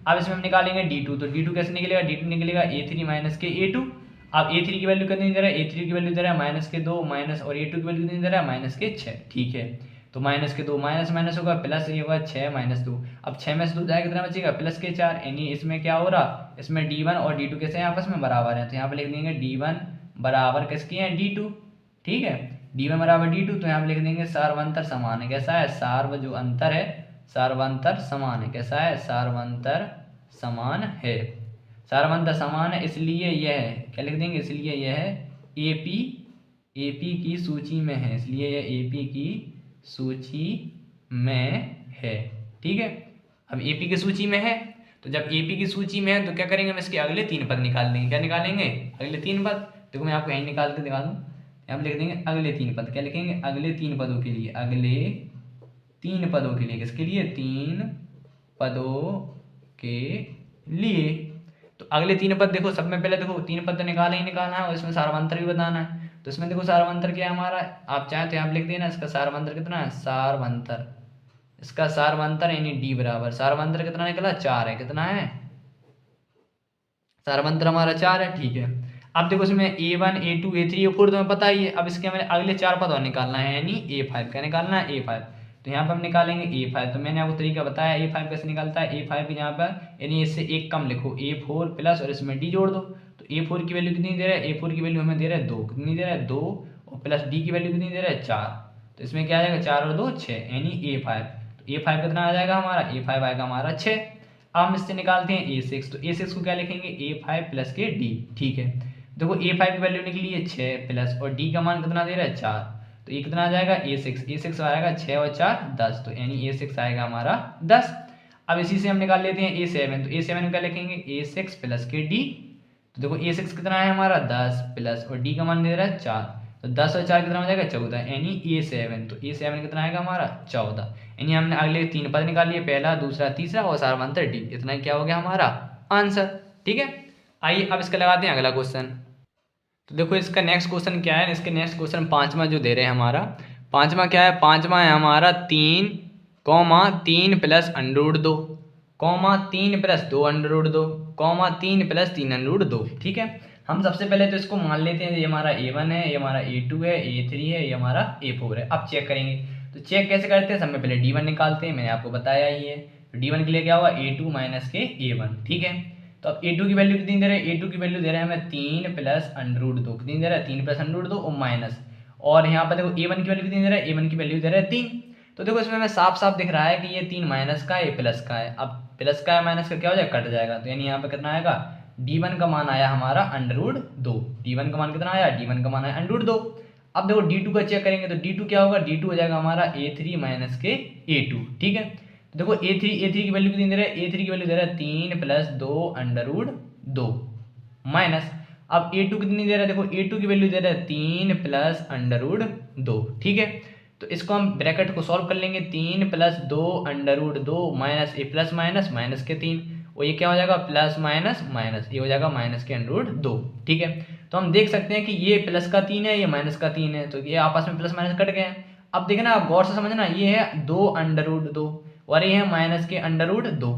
अब इसमें हम निकालेंगे D2, तो D2 कैसे निकलेगा, D2 निकलेगा A3 माइनस के A2, अब A3 की वैल्यू कितनी दे रहा है, A3 की वैल्यू दे रहा है -2 माइनस, और A2 की वैल्यू कितनी दे रहा है -6। ठीक है, तो -2 माइनस माइनस होगा प्लस, ये होगा 6 - 2, अब 6 में से 2 जाएगा कितना बचेगा +4, यानी इसमें क्या हो रहा, इसमें D1 और D2 कैसे हैं आपस में बराबर हैं, तो यहाँ पे लिख देंगे D1 बराबर किसके हैं D2, ठीक है। D1 बराबर D2, तो यहाँ पे लिख देंगे सार्वंतर समान है, कैसा है, सार्व जो अंतर है सार्वंतर समान है, कैसा है, सार्वंतर समान है, सार्वंतर समान है, इसलिए यह है, क्या लिख देंगे, इसलिए यह है एपी की सूची में है, इसलिए यह एपी की सूची में है, ठीक है। अब एपी की सूची में है, तो जब एपी की सूची में है तो क्या करेंगे, हम इसके अगले 3 पद निकाल लेंगे, क्या निकालेंगे, अगले 3 पद। देखो मैं आपको यहीं निकाल के दिखा दूँ, यहाँ पे लिख देंगे अगले 3 पद, क्या लिखेंगे, अगले 3 पदों के लिए, अगले 3 पदों के लिए, किसके लिए, 3 पदों के लिए। तो अगले 3 पद देखो, सब में पहले देखो 3 पद तो निकालना ही निकालना है और इसमें सार्वंतर भी बताना है। तो इसमें देखो सार्वंतर क्या है हमारा, आप चाहें तो यहाँ पे लिख देना, इसका सार्वंतर कितना है, सार्वंतर, इसका सार्वंतर यानी डी बराबर, सार्वंतर कितना निकला, 4 है, कितना है, सार्वंतर हमारा 4 है, ठीक है। अब देखो इसमें A1 A2 A3 A4 तुम्हें पता ही है। अब इसके हमें अगले 4 पद और निकालना है, यानी A5, क्या निकालना है, A5। तो यहाँ पर हम निकालेंगे A5, तो मैंने आपको तरीका बताया A5 कैसे निकलता है। A5 यहाँ पर यानी इससे एक कम लिखो, A4 प्लस और इसमें D जोड़ दो। तो A4 की वैल्यू कितनी दे रहा है, A4 की वैल्यू हमें दे रहा है 2, कितनी दे रहा है 2, और प्लस D की वैल्यू कितनी दे रहा है 4। तो इसमें क्या आ जाएगा, 4 और 2 6, यानी A5। तो A5 कितना आ जाएगा हमारा, A5 आएगा हमारा 6। अब हम इससे निकालते हैं A6, तो A6 को क्या लिखेंगे, A5 प्लस के D, ठीक है। देखो A5 की वैल्यू निकली है 6 प्लस, और D का मान कितना दे रहा है 4, तो ये कितना आ जाएगा A6 आएगा 6 और 4 10, तो यानी A6 आएगा हमारा 10। अब इसी से हम निकाल लेते हैं A7, तो A7 क्या लिखेंगे, A6 प्लस के D। तो देखो A6 कितना है हमारा 10 प्लस, और D का मान दे रहा है 4, तो 10 और 4 कितना हो जाएगा 14, यानी A7। तो A7 कितना आएगा हमारा 14, यानी हमने अगले 3 पद निकाल लिए, पहला दूसरा तीसरा और सार्वंतर D, इतना क्या हो गया हमारा आंसर, ठीक है। आइए अब इसका लगाते हैं अगला क्वेश्चन। तो देखो इसका नेक्स्ट क्वेश्चन क्या है, इसके नेक्स्ट क्वेश्चन 5वां जो दे रहे हैं हमारा, 5वां क्या है, 5वां है हमारा 3 plus under 2 3 plus 2 under 2 3 plus 3 under 2, ठीक है। हम सबसे पहले तो इसको मान लेते हैं, ये हमारा A1 है, ये हमारा A2 है, A3 है, ये हमारा A4 है। अब चेक करेंगे, तो चेक कैसे करते हैं, सब में पहले D1 निकालते हैं, मैंने आपको बताया ही है। तो D1 के लिए क्या हुआ, A2 माइनस के A1, ठीक है। तो अब A2 की वैल्यू कितनी दे रहे हैं, A2 की वैल्यू दे रहे हैं हमें 3 प्लस अंडर 2, कितनी दे रहा है 3 प्लस अंडर 2 और माइनस, और यहाँ पर देखो A1 की वैल्यू कितनी दे रहा है, A1 की वैल्यू दे रहा है 3। तो देखो इसमें हमें साफ साफ दिख रहा है कि ये 3 माइनस का है, ये प्लस का है। अब प्लस का है माइनस का क्या हो जाएगा, कट जाएगा, तो यानी यहाँ पे कितना आएगा, D1 का मान आया हमारा अंडर 2, D1 का मान कितना आया, D1 का मान आया अंडर 2। अब देखो D2 का चेक करेंगे, तो D2 क्या होगा, D2 हो जाएगा हमारा A3 माइनस के A2, ठीक है। तो देखो A3 की वैल्यू कितनी दे रहा है, A3 की वैल्यू दे रहा है 3 प्लस 2 अंडर 2 माइनस, अब A2 कितनी दे रहा है, देखो A2 की वैल्यू दे रहा है 3 प्लस अंडर 2, ठीक है। तो इसको हम ब्रैकेट को सॉल्व कर लेंगे, 3 प्लस 2 अंडर 2 माइनस ए प्लस माइनस माइनस के 3, और ये क्या हो जाएगा प्लस माइनस माइनस, ये हो जाएगा माइनस के अंडर 2, ठीक है। तो हम देख सकते हैं कि ये प्लस का 3 है, ये माइनस का 3 है, तो ये आपस में प्लस माइनस कट गए हैं। अब देखना आप गौर से समझना, ये है 2 अंडर 2 और ये है माइनस के अंडर 2।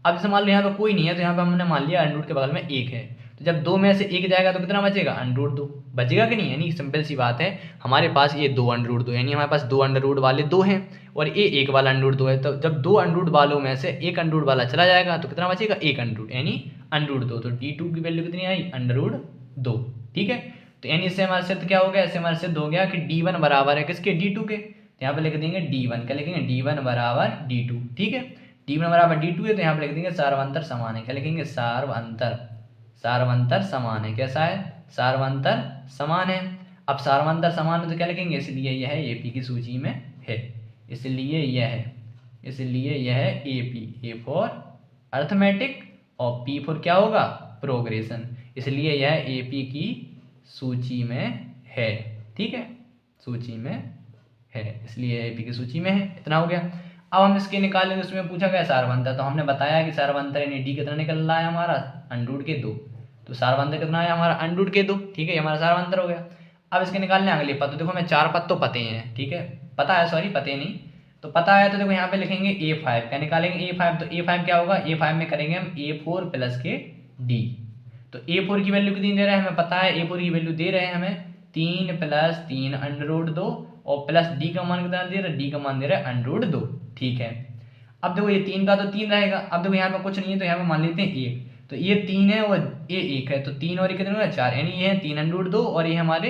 अब जैसे मान लो यहाँ पे कोई नहीं है, तो यहाँ पे हमने मान लिया अंडर के बगल में 1 है, तो जब 2 में से 1 जाएगा तो कितना बचेगा, अंडर 2 बचेगा कि नहीं, यानी सिंपल सी बात है, हमारे पास ये 2 अंडर 2, यानी हमारे पास 2 अंडर वाले 2 हैं और ये 1 वाला अंडर 2 है। तो जब 2 अंडर वालों में से 1 अंडर वाला चला जाएगा तो कितना बचेगा, 1 अंडर, यानी अंडर 2। तो D2 की वैल्यू कितनी आई, अंडर 2, ठीक है। तो यानी इससे हमारा सिद्ध क्या हो गया, इससे हमारा सिद्ध हो गया कि D1 बराबर है किसके, D2 के। तो यहाँ पे लिख देंगे D1, क्या लिखेंगे, D1 बराबर D2, ठीक है। D1 बराबर D2 है, तो यहाँ पे लिख देंगे सार्वंतर समान है, क्या लिखेंगे, सार्वंतर समान है, कैसा है, सार्वंतर समान है। अब सार्वंतर समान है तो क्या लिखेंगे, इसलिए यह AP की सूची में है, इसलिए यह AP, A फॉर अर्थमेटिक और P फॉर क्या होगा, प्रोग्रेशन, इसलिए यह AP की सूची में है, ठीक है, सूची में है, इसलिए AP की सूची में है। इतना हो गया। अब हम इसके निकालेंगे, उसमें पूछा गया सार्वंतर, तो हमने बताया कि सार्वंतर यानी D कितना निकल रहा है हमारा, अंडर के 2, तो सार्वंतर कितना है हमारा, अंडर के 2, ठीक है, ये हमारा सार्वंतर हो गया। अब इसके निकालने अगले पद, तो देखो हमें 4 पद तो पते हैं, ठीक है, पता है, सॉरी पते नहीं, तो पता है, तो देखो यहाँ पे लिखेंगे A5, क्या निकालेंगे A5, तो A5 क्या होगा, A5 में करेंगे हम A4 प्लस के D। तो A4 की वैल्यू कितनी दे रहे हैं हमें पता है, A4 की वैल्यू दे रहे हैं हमें 3 प्लस 3 अंडर 2 और प्लस D का मान कितना दे रहा है, D का मान दे रहा है अंडर 2, ठीक है। अब देखो ये 3 का तो 3 रहेगा, अब देखो यहाँ पे कुछ नहीं है तो यहाँ पे मान लेते हैं 1, तो ये 3 है और ये 1 है, तो 3 और 1 कितना होगा 4, यानी ये है 3√2 और ये हमारे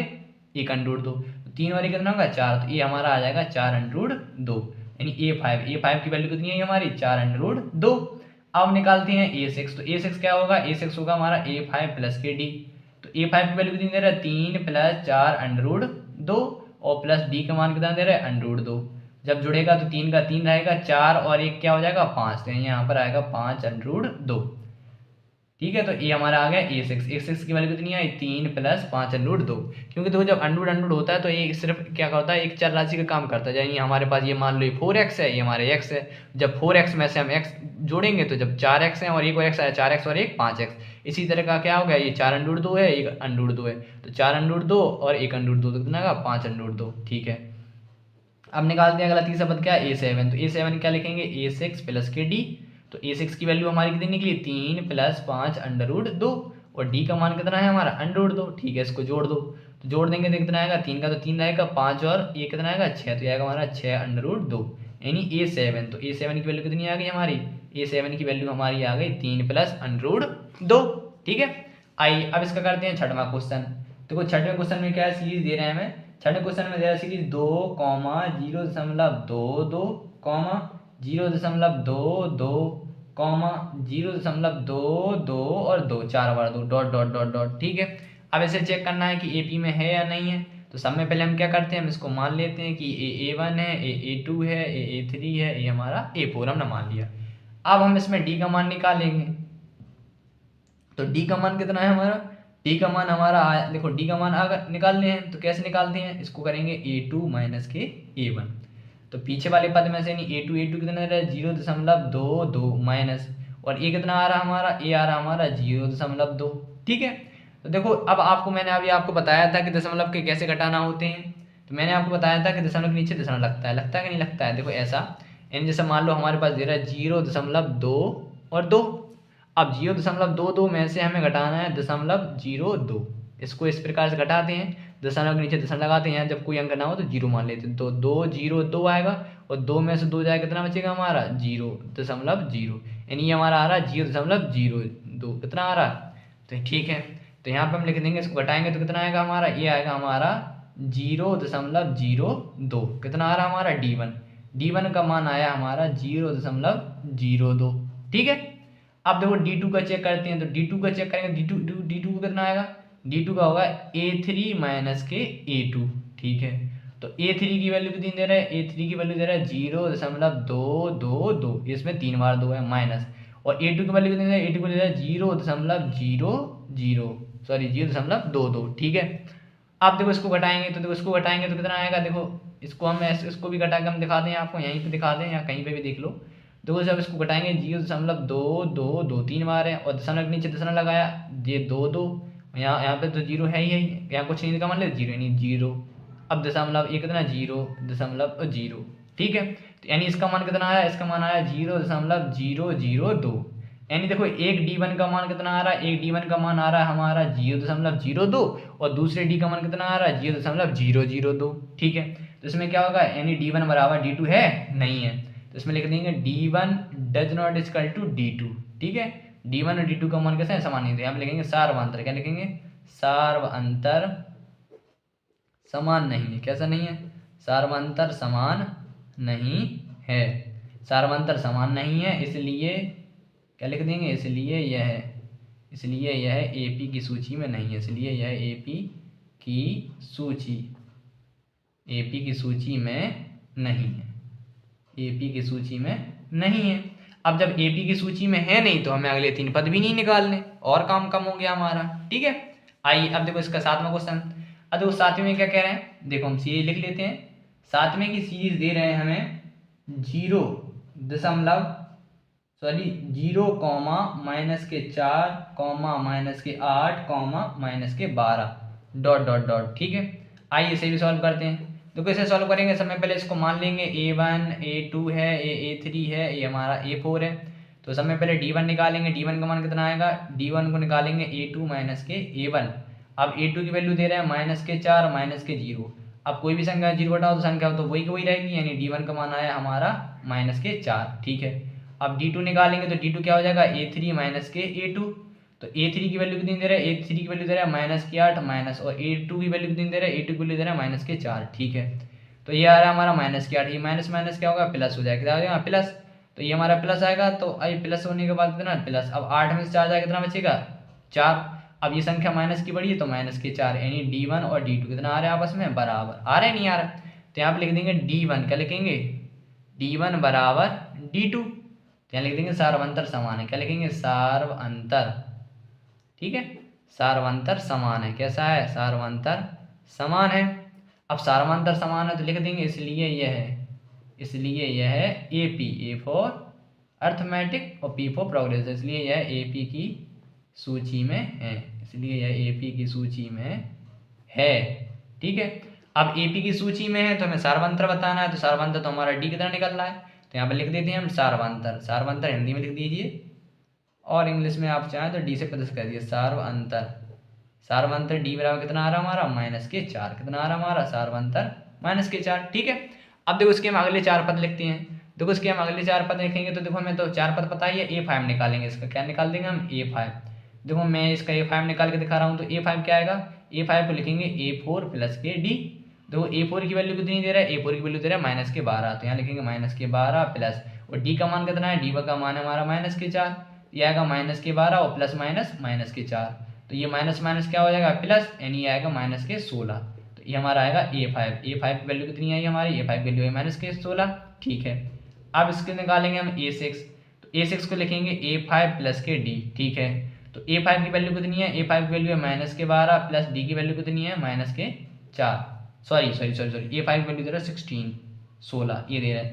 1√2, तो 3 और 1 कितना होगा 4, तो ये हमारा आ जाएगा 4√2, यानी A5 की वैल्यू कितनी है हमारी 4√2। अब निकालते हैं A6, तो A6 क्या होगा, A6 होगा हमारा A5 प्लस के डी, तो A5 की वैल्यू कितनी दे रहा है 3 + 4√2 और प्लस डी का मान कितना दे रहा है √2। जब जुड़ेगा तो 3 का 3 रहेगा, 4 और 1 क्या हो जाएगा 5, तो यहाँ पर आएगा 5√2। ठीक है, तो ये हमारा आ गया A6 की वैल्यू कितनी है 3 + 5√2, क्योंकि देखो जब अंडरूड होता है तो ये सिर्फ क्या होता है एक चर राशि का काम करता है। यानी हमारे पास ये मान लो 4x है, ये हमारे x है, जब 4x में से हम x जोड़ेंगे तो जब 4x है और एक और x आया 4x और एक 5x, इसी तरह का क्या हो गया, ये 4√2 है, एक √2 है, तो 4√2 और एक √2 तो कितना का 5√2। ठीक है, अब निकालते हैं अगला तीसरा पद क्या है A7, तो A7 क्या लिखेंगे A6 प्लस के डी, तो A6 की वैल्यू हमारी कितनी निकली 3 + 5√2 और D का मान कितना है हमारा √2। ठीक है, इसको जोड़ दो, तो जोड़ देंगे तो कितना आएगा 3 का तो 3 रहेगा, 5 और ये कितना आएगा 6, तो आएगा हमारा 6√2, यानी A7। तो A7 की वैल्यू कितनी आ गई हमारी, A7 की वैल्यू हमारी आ गई 3 + √2। ठीक है, आइए अब इसका करते हैं छठवां क्वेश्चन। देखो छठवें क्वेश्चन में क्या सीरीज दे रहे हैं हमें, छठवें क्वेश्चन में दे रहा है सीरीज 2, 0.22, 0.22, 0.22 और 2, 4 बार 2, डॉट डॉट डॉट डॉट। ठीक है, अब इसे चेक करना है कि AP में है या नहीं है, तो सब में पहले हम क्या करते हैं, हम इसको मान लेते हैं कि A1 है, A2 है, A3 है, ये हमारा A4 हमने मान लिया। अब हम इसमें D का मान निकालेंगे, तो D का मान कितना है हमारा, D का मान हमारा आया, देखो D का मान अगर निकालने हैं तो कैसे निकालते हैं, इसको करेंगे A2 - के A1, तो पीछे वाले पद में से नहीं A2 कितना रहा है 0.22 माइनस, और ये कितना आ रहा हमारा, ये आ रहा हमारा 0.2। ठीक है, तो देखो अब आपको मैंने अभी आपको बताया था कि दशमलव के कैसे घटाना होते हैं, तो मैंने आपको बताया था कि दशमलव के नीचे दशमलव लगता है कि नहीं लगता है। देखो ऐसा, यानी जैसे मान लो हमारे पास दे रहा है 0.2 और 2, अब 0.22 में से हमें घटाना है 0.02, इसको इस प्रकार से घटाते हैं, दशमलव के नीचे दशमलव लगाते हैं, जब कोई अंक ना हो तो 0 मान लेते हैं, तो 202 आएगा और 2 में से 2 जाएगा कितना बचेगा हमारा 0.0, यानी ये हमारा आ रहा है 0.02, कितना आ रहा है। तो ठीक है, तो यहाँ पे हम लिख देंगे, इसको घटाएंगे तो कितना आएगा हमारा, ये आएगा हमारा 0.02, कितना आ रहा हमारा D1 का मान आया हमारा 0.02। ठीक है, अब देखो D2 का चेक करते हैं, तो D2 का चेक करेंगे, D2 का कितना आएगा, D2 का होगा A3 - के A2। ठीक है, तो A3 की वैल्यू कितनी दे रहा है, A3 की वैल्यू दे रहा है 0.222, इसमें 3 बार 2 है माइनस, और A2 की वैल्यू कितनी दे रहा है, A2 को दे रहा है 0.22। ठीक है, आप देखो इसको घटाएंगे, तो देखो इसको घटाएंगे तो कितना आएगा, देखो इसको हम ऐसे, इसको भी घटा के हम दिखा दें आपको, यहीं पे दिखा दें या कहीं पे भी देख लो, देखो जब इसको घटाएंगे 0.222, 3 बार है, और दशमलव के नीचे दशमलव लगाया, ये 2 यहाँ पे तो 0 है ही, यहाँ कुछ नहीं का मान ले 0 यानी 0, अब दशमलव ये कितना 0.0। ठीक है, तो यानी इसका मान कितना आया, इसका मान आया 0.002, यानी देखो एक D1 का मान कितना आ रहा है, एक D1 का मान आ रहा है हमारा 0.02 और दूसरे D का मान कितना आ रहा है 0.002। ठीक है, तो इसमें क्या होगा, यानी D1 बराबर D2 है नहीं है, तो इसमें लिख देंगे D1 does not equal to D2। ठीक है, D1 और D2 का मान कैसे है समान नहीं, तो यहाँ पे लिखेंगे सार्वअंतर, क्या लिखेंगे सार्वअंतर समान नहीं है, कैसा नहीं है, सार्वअंतर समान नहीं है, सार्वअंतर समान नहीं है, इसलिए क्या लिख देंगे, इसलिए यह AP की सूची में नहीं है, इसलिए यह AP की सूची में नहीं है, AP की सूची में नहीं है। अब जब AP की सूची में है नहीं तो हमें अगले 3 पद भी नहीं निकालने, और काम कम हो गया हमारा। ठीक है, आइए अब देखो इसका 7वां क्वेश्चन। अब देखो 7वें में क्या कह रहे हैं, देखो हम सीरीज लिख लेते हैं, 7वें की सीरीज दे रहे हैं हमें 0, -के 8, -के 12, ... ठीक है, आइए इसे भी सॉल्व करते हैं। तो कैसे सॉल्व करेंगे, समय पहले इसको मान लेंगे A1 A2 है, A3 है, ये हमारा A4 है, तो समय पहले D1 निकालेंगे, D1 का मान कितना आएगा, D1 को निकालेंगे A2 - के A1। अब A2 की वैल्यू दे रहे हैं -के 4 -के 0, अब कोई भी संख्या 0 हटाओ तो संख्या तो वही की वही रहेगी, यानी D1 का मान आया हमारा -के 4। ठीक है, अब D2 निकालेंगे तो D2 क्या हो जाएगा A3 - के A2, तो A3 की वैल्यू कितनी दे रहा है, A3 की वैल्यू दे रहा है -8 माइनस, और A2 की वैल्यू कितनी दे रहा है, A2 की वैल्यू दे रहा है -4। ठीक है, तो ये आ रहा है हमारा -8, ये माइनस माइनस क्या होगा, प्लस हो जाएगा, क्या हो जाएगा प्लस। तो ये हमारा प्लस आएगा, तो आई प्लस होने के बाद कितना प्लस। अब 8 में से 4 जाएगा, कितना बचेगा 4। अब ये संख्या माइनस की बड़ी है तो -4, यानी D1 और D2 कितना आ रहा है आपस में बराबर, आ रहा है नहीं आ रहा। तो यहाँ पे लिख देंगे D1, क्या लिखेंगे D1 बराबर D2, तो यहाँ लिख देंगे सार्वंतर समान है, क्या लिखेंगे सार्वंतर। ठीक है, सार्वंतर समान है, कैसा है सार्वंतर समान है। अब सार्वंतर समान है तो लिख देंगे इसलिए यह है AP, A फॉर अर्थमेटिक और P फॉर प्रोग्रेस, इसलिए यह AP की सूची में है, इसलिए यह AP की सूची में है। ठीक है, अब AP की सूची में है तो हमें सार्वंतर बताना है, तो सार्वंतर तो हमारा D कितना निकल रहा है, तो यहाँ पे लिख देते हैं हम सार्वंतर। सार्वंतर हिंदी में लिख दीजिए और इंग्लिश में आप चाहें तो D से प्रदर्शित कर दीजिए सार्वंतर। सार्वंतर D बराबर कितना आ रहा है हमारा -4, कितना आ रहा है हमारा सार्वंतर -4। ठीक है, अब देखो इसके हम अगले 4 पद लिखते हैं। देखो इसके हम अगले 4 पद लिखेंगे तो देखो हमें तो 4 पद पता ही है, A5 निकालेंगे, इसका क्या निकाल देंगे हम A5। देखो मैं इसका A5 निकाल के दिखा रहा हूँ, तो A5 क्या आएगा, A5 को लिखेंगे A4 प्लस के D। देखो A4 की वैल्यू कितनी दे रहा है, A4 की वैल्यू दे रहा है -12, तो यहाँ लिखेंगे -12 प्लस, और D का मान कितना है, D का मान है हमारा -4, ये आएगा -12 और प्लस -4, तो ये माइनस माइनस क्या हो जाएगा प्लस, यानी ये आएगा -16। तो ये हमारा आएगा A5 की वैल्यू कितनी आई हमारी, A5 की वैल्यू है -16। ठीक है, अब इसके निकालेंगे हम A6, तो A6 को लिखेंगे A5 प्लस के D। ठीक है, तो A5 की वैल्यू कितनी है, A5 की वैल्यू है -12 प्लस D की वैल्यू कितनी है -4, सॉरी A5 की वैल्यू दे रहा है 16 ये दे रहा है,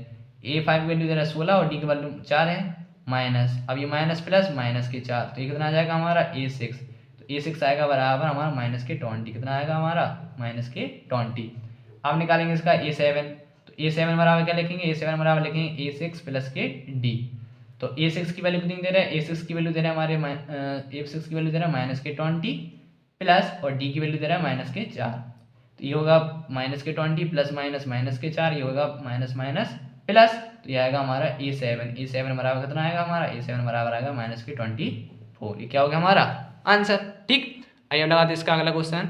A5 की वैल्यू दे रहा है 16 और D की वैल्यू 4 है माइनस, अब ये माइनस प्लस -4, तो ये कितना आ जाएगा हमारा A6, तो A6 आएगा बराबर हमारा -20, कितना आएगा हमारा -20। अब निकालेंगे इसका A7, तो A7 बराबर क्या लिखेंगे, A7 बराबर लिखेंगे A6 प्लस के D। तो A6 की वैल्यू कितनी दे रहा है, A6 की वैल्यू दे रहा है हमारे A6 की वैल्यू दे रहा है -20 प्लस, और D की वैल्यू दे रहा है -4, तो ये होगा -20 प्लस -4, ये होगा माइनस माइनस प्लस, तो ये आएगा हमारा A7 बराबर कितना आएगा हमारा, A7 बराबर आएगा -24। ये क्या हो गया हमारा आंसर। ठीक, आइए लगाते इसका अगला क्वेश्चन।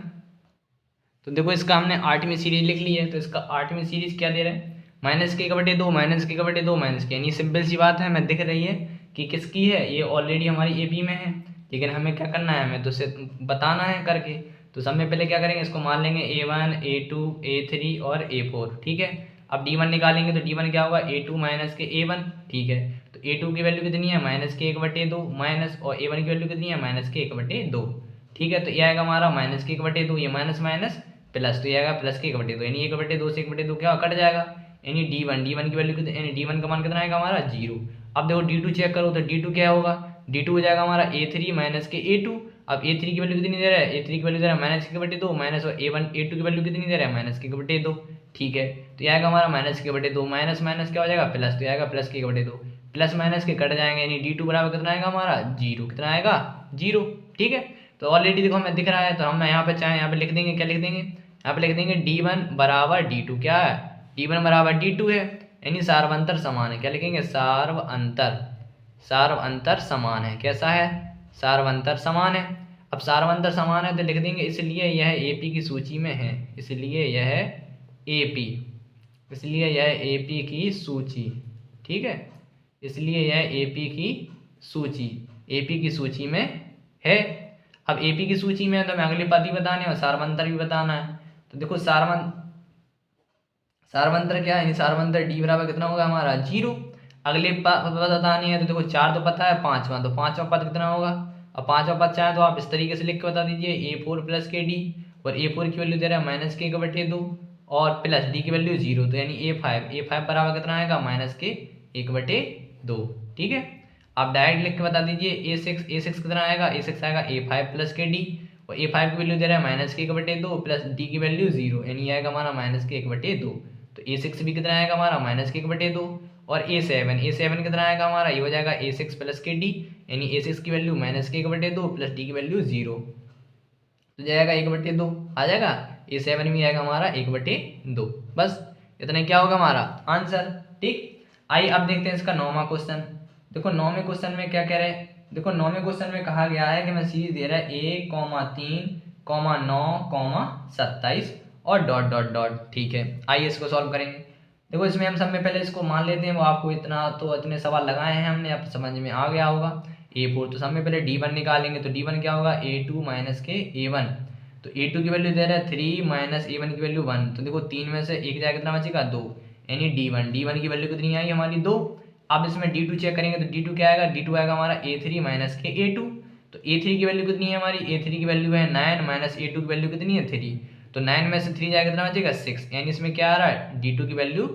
तो देखो इसका हमने 8वीं सीरीज लिख ली है, तो इसका 8वीं सीरीज क्या दे रहा है, -k/2 -k/2 -k, यानी सिंपल सी बात है, हमें दिख रही है कि किसकी है, ये ऑलरेडी हमारी AP में है, लेकिन हमें क्या करना है, हमें तो उसे बताना है करके। तो सब में पहले क्या करेंगे, इसको मान लेंगे A1 A2 A3 और A4। ठीक है, अब D1 निकालेंगे तो D1 क्या होगा, A2 माइनस के A1। ठीक है, तो A2 की वैल्यू कितनी है -k/2 माइनस, और A1 की वैल्यू कितनी है -k/2। ठीक है, तो ये आएगा हमारा -k/2, ये माइनस माइनस प्लस, तो ये आएगा +k/2, यानी 1/2 से 1/2 क्या कट जाएगा, यानी D1 की वैल्यू कितनी, यानी D1 का मान कितना आएगा हमारा 0। अब देखो D2 चेक करो, तो D2 क्या होगा, D2 हो जाएगा हमारा A3 माइनस के A2। अब A3 की वैल्यू कितनी दे रहा है, A3 की वैल्यू दे रहा है -k/2 माइनस, और A2 की वैल्यू कितनी दे रहा है -k/2। ठीक है, तो ये आएगा हमारा -k/2, माइनस माइनस क्या हो जाएगा प्लस, तो ये आएगा +k/2, प्लस माइनस के कट जाएंगे, यानी D2 बराबर कितना आएगा हमारा 0, कितना आएगा 0। ठीक है, तो ऑलरेडी देखो हमें दिख रहा है, तो हम यहाँ पे चाहे यहाँ पे लिख देंगे, क्या लिख देंगे, यहाँ पे लिख देंगे D1 बराबर D2, क्या है D1 बराबर D2 है, यानी सार्वंतर समान है, क्या लिखेंगे सार्वंतर समान है, कैसा है सार्वंतर समान है। अब सार्वंतर समान है तो लिख देंगे इसलिए यह AP की सूची में है, इसलिए यह AP की सूची। ठीक है, इसलिए यह AP की सूची में है। अब AP की सूची में है तो हमें अगले पद भी बताने और सार्वंतर भी बताना है। तो देखो सार्वंतर क्या है, यानी सार्वंतर D बराबर कितना होगा हमारा 0। अगले पद बताने हैं, तो देखो 4 तो पता है, 5वां, तो 5वां पद कितना होगा, अब 5वां पद चाहे तो आप इस तरीके से लिख के बता दीजिए, A4 प्लस के D, और A4 की वैल्यू दे रहा है -k/2 और प्लस D की वैल्यू 0, तो यानी A5 बराबर कितना आएगा -k/2। ठीक है, आप डायरेक्ट लिख के बता दीजिए A6 कितना आएगा, A6 आएगा A5 प्लस के D, और A5 की वैल्यू दे रहा है -k/2 प्लस D की वैल्यू 0, यानी आएगा हमारा -k/2। तो A6 भी कितना आएगा हमारा -k/2, और A7 कितना आएगा हमारा, ये हो जाएगा A6 प्लस के D, यानी A6 की वैल्यू -k/2 प्लस D की वैल्यू 0, तो जाएगा 1/2 आ जाएगा, A7 भी आएगा हमारा 1/2। बस इतना क्या होगा हमारा आंसर। ठीक, आइए अब देखते हैं इसका 9वां क्वेश्चन। देखो 9वें क्वेश्चन में क्या कह रहे हैं, देखो 9वें क्वेश्चन में कहा गया है कि मैं सीरीज दे रहा है 1,3,9,27 और डॉट डॉट डॉट। ठीक है, आइए इसको सॉल्व करेंगे। देखो इसमें हम सब में पहले इसको मान लेते हैं, वो आपको इतने सवाल लगाए हैं हमने, अब समझ में आ गया होगा। A4 तो सब में पहले D1 निकालेंगे, तो D1 क्या होगा A2 माइनस के A1। तो A2 की वैल्यू दे रहा है 3 माइनस A1 की वैल्यू 1। तो देखो 3 में से एक जाएगा, कितना बचेगा 2, यानी D1 की वैल्यू कितनी आई हमारी 2। अब इसमें D2 चेक करेंगे, तो D2 क्या आएगा, D2 आएगा हमारा A3 माइनस के A2। तो A3 की वैल्यू कितनी है हमारी, A3 की वैल्यू है 9 माइनस A2 की वैल्यू कितनी है 3। तो 9 में से 3 जाएगा, कितना बचेगा 6, यानी इसमें क्या आ रहा है D2 की वैल्यू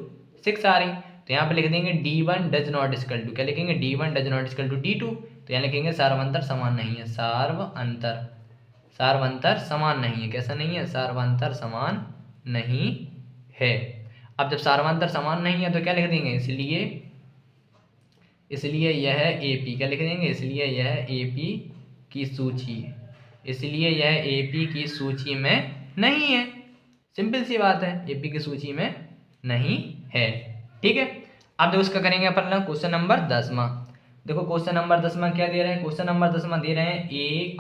6 आ रही। तो यहाँ पे लिख देंगे D1 does not equal to, क्या लिखेंगे D1 does not equal to D2। तो यहाँ लिखेंगे सार्वंतर समान नहीं है, सार्वंतर समान नहीं है। कैसा नहीं है, सार्वंतर समान नहीं है। अब जब सार्वंतर समान नहीं है तो क्या लिख देंगे, इसलिए यह AP, क्या लिख देंगे, इसलिए यह AP की सूची, इसलिए यह AP की सूची में नहीं है। सिंपल सी बात है, AP की सूची में नहीं है। ठीक है, अब देखो उसका करेंगे अपन क्वेश्चन नंबर 10वां। देखो क्वेश्चन नंबर 10वां क्या दे रहे हैं, क्वेश्चन नंबर 10वां दे रहे हैं A,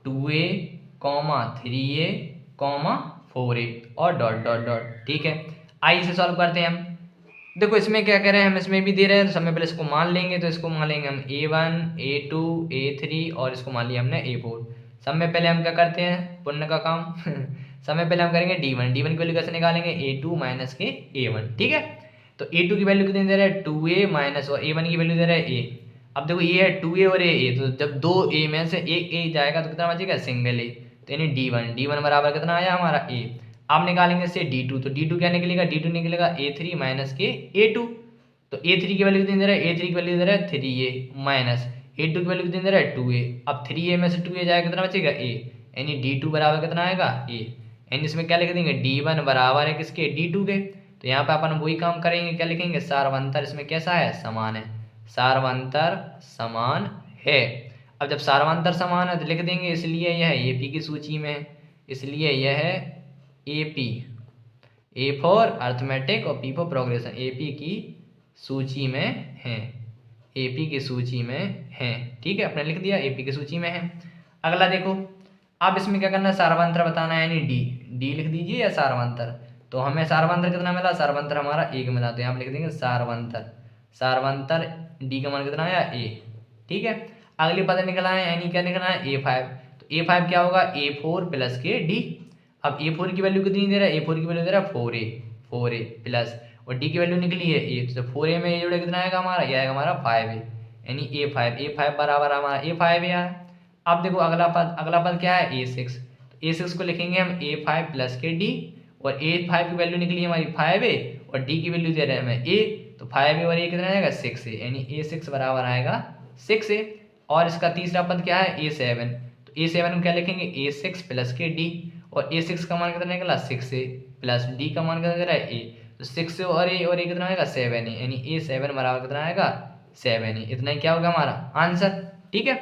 2A, 3A, 4A और डॉट डॉट डॉट। ठीक है, आइए इसे सॉल्व करते हैं हम। देखो इसमें क्या कह रहे हैं, हम इसमें भी दे रहे हैं, तो सब में पहले इसको मान लेंगे। तो इसको मान लेंगे हम A1, A2, A3 और इसको मान लिया हमने A4। सब में पहले हम क्या करते हैं, पुण्य का काम सब में पहले हम करेंगे D1 की वैल्यू कैसे निकालेंगे, A2 माइनस के A1। ठीक है, तो A2 की वैल्यू कितनी दे रहा है 2A माइनस, और A1 की वैल्यू दे रहा है A। अब देखो ये है 2A और A, तो जब 2A में से एक A जाएगा तो कितना बचेगा, सिंगल A। तो यानी D1 बराबर कितना आया हमारा A। आप निकालेंगे इससे D2, तो D2 क्या निकलेगा, D2 निकलेगा A3 माइनस के A2। तो A3 की वैल्यू कितनी दे रहा है, A3 की वैल्यू दे रहा है 3A माइनस A2 की वैल्यू कितनी दे रहा है 2A। अब 3A में से 2A जाएगा, कितना बचेगा A, यानी D2 बराबर कितना आएगा A। यानी इसमें क्या लिख देंगे, D1 बराबर है किसके, D2 के। तो यहाँ पे अपन वही काम करेंगे, क्या लिखेंगे, सार्वंतर इसमें कैसा है, समान है, सार्वंतर समान है। अब जब सार्वंतर समान है तो लिख देंगे इसलिए यह AP की सूची में है, इसलिए यह AP, A फॉर अर्थमेटिक और P फॉर प्रोग्रेशन, AP की सूची में है, AP की सूची में है। ठीक है, अपने लिख दिया AP की सूची में है। अगला देखो, अब इसमें क्या करना है, सार्वंतर बताना है, यानी D लिख दीजिए या सार्वंतर। तो हमें सार्वंतर कितना मिला, सार्वंतर हमारा 1 मिला, तो यहाँ लिख देंगे सार्वंतर D का मान कितना आया A। ठीक है, अगली पद निकला है, यानी क्या निकला है A5। तो A5 क्या होगा, A4 प्लस के D। अब A4 की वैल्यू कितनी दे रहा है, A4 की वैल्यू दे रहा है 4A प्लस, और D की वैल्यू निकली है A। तो 4A में A जोड़े कितना आएगा हमारा, ये आएगा हमारा 5A, यानी A5 बराबर हमारा A5 है। अब देखो अगला पद क्या है A6। तो A6 को लिखेंगे हम A5 प्लस के D, और A5 की वैल्यू निकली हमारी 5A और D की वैल्यू दे रहे हैं हमें A। तो 5A और A कितना आएगा 6A, यानी A6 बराबर आएगा 6A। और इसका तीसरा पद क्या है A7। तो A7 में क्या लिखेंगे A6 प्लस के D, और A6 का मान कितना निकला 6A प्लस D का मान कितना दे रहा है A। तो 6A और A कितना आएगा 7A, यानी A7 बराबर कितना आएगा 7A। इतना ही क्या होगा हमारा आंसर। ठीक है,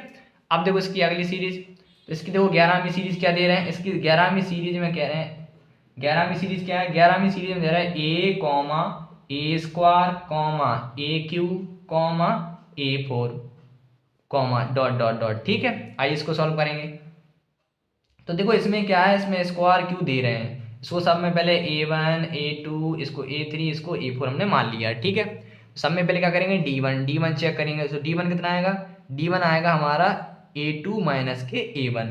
अब देखो इसकी अगली सीरीज, तो इसकी देखो 11वीं सीरीज क्या दे रहे हैं, इसकी 11वीं सीरीज में कह रहे हैं, 11वीं सीरीज क्या है, 11वीं सीरीज में दे रहा है A, A2, AQ, A4, dot dot dot. ठीक है, आइए इसको सॉल्व करेंगे। तो देखो इसमें क्या है, इसमें स्क्वायर क्यों दे रहे हैं, इसको सब में पहले A1, A2, इसको A3, इसको A4 हमने मान लिया। ठीक है, सब में पहले क्या करेंगे D1 चेक करेंगे। तो D1 कितना आएगा, D1 आएगा हमारा A2 माइनस के A1।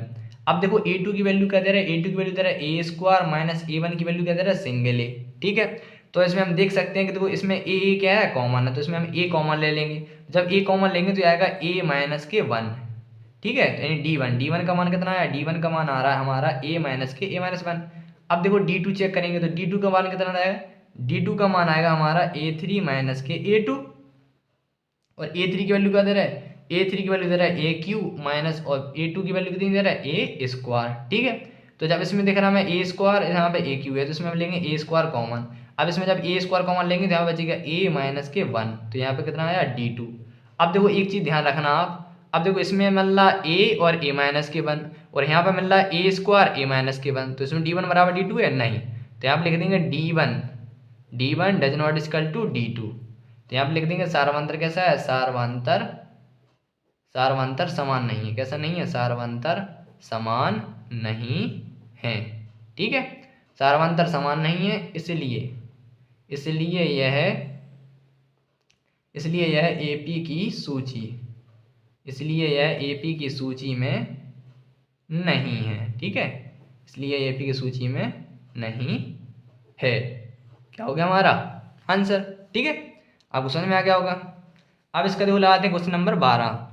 अब देखो A2 की वैल्यू क्या दे रहा है, A2 की वैल्यू दे रहा है A² माइनस A1 की वैल्यू क्या दे रहा है सिंगल A। ठीक है, तो इसमें हम देख सकते हैं कि देखो इसमें A क्या है, कॉमन है, तो इसमें हम A कॉमन ले लेंगे। जब A कॉमन लेंगे तो आएगा A माइनस के 1। ठीक है, तो यानी D1 का मान कितना आया, D1 का मान आ रहा है हमारा A माइनस के A-1। अब देखो D2 चेक करेंगे, तो D2 का मान कितना आएगा, D2 का मान आएगा हमारा A3 माइनस के A2, और A3 की वैल्यू क्या दे रहा है, A3 की वैल्यू दे रहा है AQ माइनस, और A2 की वैल्यू कितनी दे रहा है A²। ठीक है, तो जब इसमें देख रहा मैं A², यहाँ पे AQ है, तो इसमें हम लेंगे A² कॉमन। अब इसमें जब A² कॉमन लेंगे तो यहाँ पे बचेगा A माइनस के 1, तो यहाँ पे कितना आया D2। अब देखो एक चीज़ ध्यान रखना आप, अब देखो इसमें मिल रहा A और A माइनस के 1, और यहाँ पे मिल रहा A² A माइनस के 1, तो इसमें D1 बराबर D2 है नहीं, तो यहाँ पे लिख देंगे D1 does not equal to D2। तो यहाँ पे लिख देंगे सार्वंतर कैसा है, सार्वंतर समान नहीं है। कैसा नहीं है? सार्वंतर समान नहीं है। ठीक है, सार्वंतर समान नहीं है, इसलिए यह एपी की सूची, इसलिए यह एपी की सूची में नहीं है। ठीक है, इसलिए एपी की सूची में नहीं है। क्या हो गया हमारा आंसर? ठीक है, आपको समझ में आ गया होगा। अब इसका देखो लगाते हैं क्वेश्चन नंबर 12।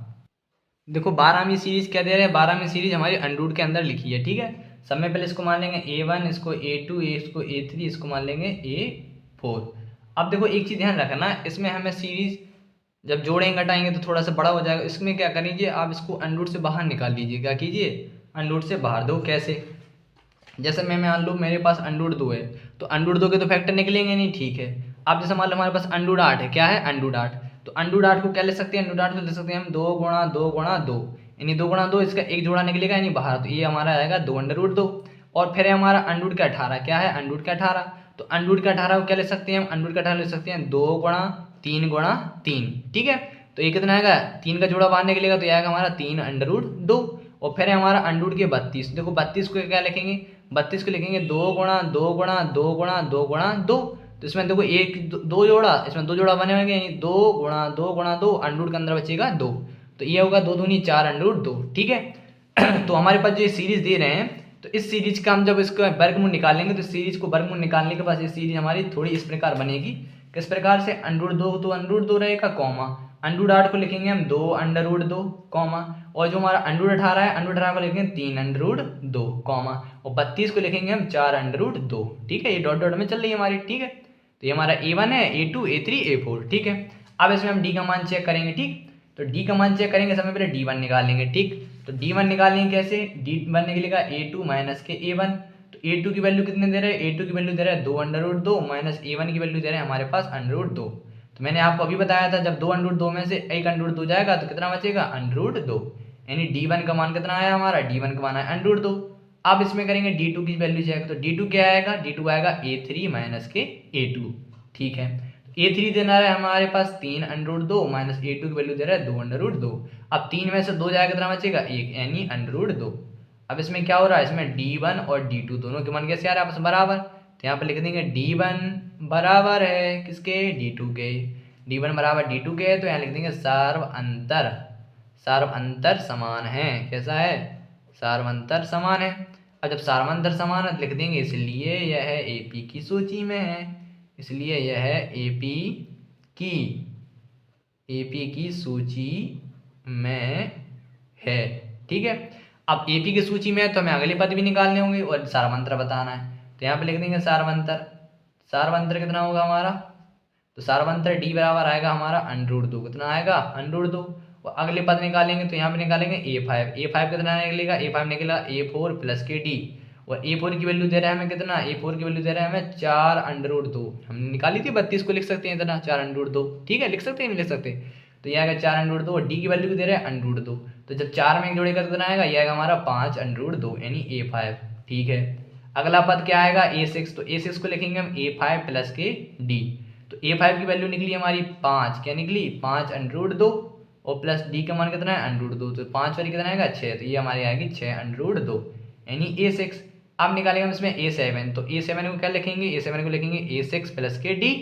देखो 12वीं सीरीज क्या दे रहे हैं? 12वीं सीरीज हमारी अंडररूट के अंदर लिखी है। ठीक है, सब में पहले इसको मान लेंगे A1, इसको A2, इसको A3, इसको मान लेंगे A4। अब देखो एक चीज़ ध्यान रखना, इसमें हमें सीरीज जब जोड़ेंगे घटाएंगे तो थोड़ा सा बड़ा हो जाएगा। इसमें क्या करीजिए, आप इसको अंडररूट से बाहर निकाल लीजिए। क्या कीजिए? अंडररूट से बाहर। दो कैसे? जैसे मैं मान लूँ मेरे पास अंडररूट 2 है, तो अंडररूट 2 के तो फैक्टर निकलेंगे नहीं। ठीक है, अब जैसे मान लो हमारे पास अंडररूट 8 है। क्या है? अंडररूट 8। तो अंडररूट 8 को क्या ले सकते हैं? अंडररूट 8 को ले सकते हैं हम 2 गुणा 2 गुणा 2, यानी 2 गुणा 2, इसका एक जोड़ा निकलेगा यानी बाहर, तो ये हमारा आएगा 2 अंडररूट 2। और फिर है हमारा अंडररूट का 18। क्या है? अंडररूट का 18। तो अंडररूट का 18 को क्या ले सकते हैं हम? अंडररूट का 18 ले सकते हैं 2 गुणा 3 गुणा 3। ठीक है, तो ये कितना आएगा? 3 का जोड़ा बाहर निकलेगा तो ये आएगा हमारा 3 अंडररूट 2। और फिर है हमारा अंडररूट के 32। देखो 32 को क्या लिखेंगे? 32 को लिखेंगे 2 गुणा 2 गुणा 2 गुणा 2 गुणा 2। तो इसमें देखो एक दो जोड़ा, इसमें 2 जोड़ा बने होंगे, यानी 2 गुणा 2 गुणा 2, अंडररूट के अंदर बचेगा 2। तो ये होगा 2 दूनी 4 अंडररूट 2। ठीक है तो हमारे पास जो ये सीरीज दे रहे हैं, तो इस सीरीज का हम जब इसको वर्गमूल निकालेंगे, तो सीरीज को वर्गमूल निकालने के बाद ये सीरीज हमारी थोड़ी इस प्रकार बनेगी। किस प्रकार से? अंडररूट 2 तो अंडररूट 2 रहेगा, कॉमा अंडररूट 8 को लिखेंगे हम 2 अंडररूट 2, कॉमा, और जो हमारा अंडररूट 18 है, अंडररूट 18 को लिखेंगे 3 अंडररूट 2, कॉमा, और 32 को लिखेंगे हम 4 अंडररूट 2। ठीक है, ये डॉट डॉट में चल रही है हमारी। ठीक है, तो ये हमारा A1 है, A2, A3, A4। ठीक है, अब इसमें हम D का मान चेक करेंगे। ठीक, तो D का मान चेक करेंगे, समय पहले D1 निकालेंगे। ठीक, तो D1 निकालेंगे कैसे? D1 निकलेगा A2 माइनस के A1। तो A2 की वैल्यू कितने दे रहे हैं? A2 की वैल्यू दे रहा है 2 अंडररूट 2, माइनस A1 की वैल्यू दे रहे हैं हमारे पास अंडररूट 2। तो मैंने आपको अभी बताया था, जब 2 अंडररूट 2 में से एक अंडररूट 2 जाएगा तो कितना बचेगा? अंडररूट 2। यानी D1 का मान कितना आया हमारा? D1 का मान आया अंडररूट 2। अब इसमें करेंगे D2 की वैल्यू चेक, तो D2 क्या आएगा? D2 आएगा A3 माइनस के A2। ठीक है, A3 देना है हमारे पास 3 अंडररूट 2, माइनस A2 की वैल्यू दे रहा है 2 अंडररूट 2। अब 3 में से 2 जाएगा कितना बचेगा? 1, यानी अंडररूट 2। अब इसमें क्या हो रहा है? इसमें D1 और D2 दोनों के मान कैसे आ रहा है? आपस में बराबर। तो यहाँ पर लिख देंगे D1 बराबर है किसके? D2 के। D1 बराबर D2 के, तो यहाँ लिख देंगे सार्वअंतर, सार्वअंतर समान है। कैसा है? सार्वअंतर समान है। अब जब सार्वअंतर समान है तो लिख देंगे इसलिए यह AP की सूची में है, इसलिए यह AP की सूची में है। ठीक है, अब AP की सूची में है तो हमें अगले पद भी निकालने होंगे और सार्वअंतर बताना है। तो यहाँ पे लिख देंगे सार्वअंतर। सार्वअंतर कितना होगा हमारा? तो सार्वअंतर D बराबर आएगा हमारा अंडररूट 2। कितना आएगा? अंडररूट 2। और अगले पद निकालेंगे तो यहाँ पे निकालेंगे A5। A5 कितना निकलेगा? A5 निकलेगा A4 प्लस के D। और A4 की वैल्यू दे रहा है हमें कितना? A4 की वैल्यू दे रहा है हमें 4 अंडररूट 2। हमने निकाली थी 32 को लिख सकते हैं इतना, 4 अंडररूट 2। ठीक है, लिख सकते हैं नहीं लिख सकते? तो ये आएगा 4 अंडररूट 2, और D की वैल्यू दे रहा है अंडररूट 2। तो जब 4 में एक जोड़ेगा तो कितना आएगा? ये आएगा हमारा 5 अंडररूट 2, यानी A5। ठीक है, अगला पद क्या आएगा? A6। तो A6 को लिखेंगे हम A5 प्लस के D। तो A5 की वैल्यू निकली हमारी 5, क्या निकली? 5 अंडररूट 2, और प्लस D का मान कितना है? अंडररूट 2। तो 5 वाली कितना आएगा? 6। तो ये हमारी आएगी 6 अंडररूट 2, यानी A6। अब निकालेंगे हम इसमें A7। तो A7 को क्या लिखेंगे? A7 को लिखेंगे A6 प्लस के D।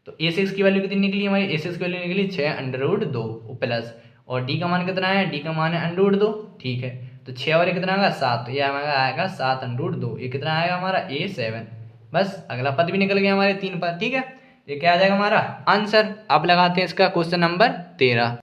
तो A6 की वैल्यू कितनी निकली हमारी? A6 की वैल्यू निकली 6 अंडररूट 2 प्लस, और D का मान कितना है? D का मान है अंडररूट 2। ठीक है, तो 6 और ये कितना आएगा? 7। तो ये हमारा आएगा 7 अंडररूट 2। ये कितना आएगा हमारा? A7। बस अगला पद भी निकल गया हमारे 3 पद। ठीक है, ये क्या आ जाएगा हमारा आंसर। अब लगाते हैं इसका क्वेश्चन नंबर 13।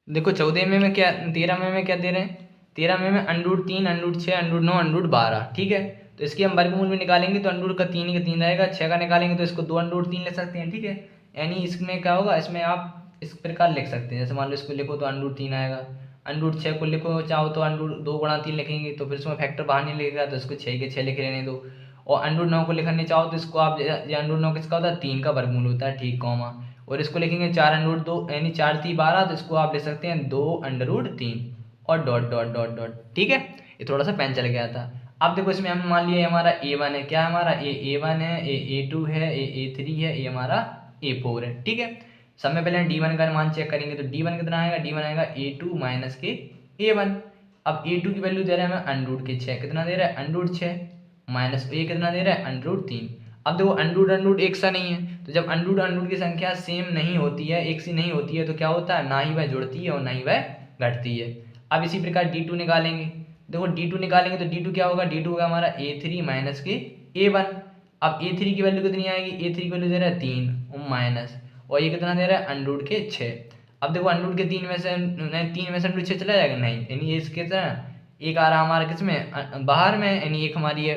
देखो 14 में क्या, 13 में क्या दे रहे हैं? 13 में अंडररूट 3, अंडररूट 6, अंडररूट 9, अंडररूट 12। ठीक है, तो इसकी हम वर्गमूल में निकालेंगे तो अंडररूट का 3 ही का 3 रहेगा। 6 का निकालेंगे तो इसको 2 अंडररूट 3 ले सकते हैं। ठीक है, यानी इसमें क्या होगा? इसमें आप इस प्रकार लिख सकते हैं, जैसे मान लो इसको लिखो तो अंडररूट 3 आएगा। अंडररूट 6 को लिखो चाहो तो अंडररूट 2 गुणा 3 लिखेंगे, तो फिर इसमें फैक्टर बाहर नहीं लिखेगा, तो इसको 6 के 6 लिख लेने दो। और अंडररूट 9 को लिखने चाहो तो इसको आप, ये अंडररूट 9 किसका होता है? 3 का वर्गमूल होता है। ठीक, कॉमा, और इसको लिखेंगे 4 अंडररूट 2, यानी 4 3 12, तो इसको आप लिख सकते हैं 2 अंडररूट 3, और डॉट डॉट डॉट डॉट। ठीक है, ये थोड़ा सा पेन चल गया था। अब देखो इसमें हम मान लिया हमारा A1 है। क्या हमारा? A1 है, A2 है, A3 है, ये हमारा A4 है। ठीक है, सब में पहले D1 का मान चेक करेंगे, तो D1 कितना आएगा, D1 आएगा A2 माइनस के A1। अब A2 की वैल्यू दे रहा है हमें अंडरूट के 6, कितना दे रहा है अंडरूट 6, माइनस A कितना दे रहा है अंडरूट 3। अब देखो अंडरूट अंडरूट एक सा नहीं है, तो जब अंडरूट अंडरूट की संख्या सेम नहीं होती है, एक सी नहीं होती है, तो क्या होता है, ना ही वह जुड़ती है और ना ही वह घटती है। अब इसी प्रकार D2 निकालेंगे, देखो D2 निकालेंगे तो D2 क्या होगा, D2 होगा हमारा A3 माइनस के A1। अब A3 की वैल्यू कितनी आएगी, A3 की वैल्यू दे रहा है 3 माइनस, और ये कितना दे रहा है अंडरूट के 6। अब देखो अंडरूट के 3 में से अंडरूट 6 चला जाएगा, नहीं, यानी ये इसके तरह एक आ रहा हमारा किसमें, बाहर में, यानी एक हमारी है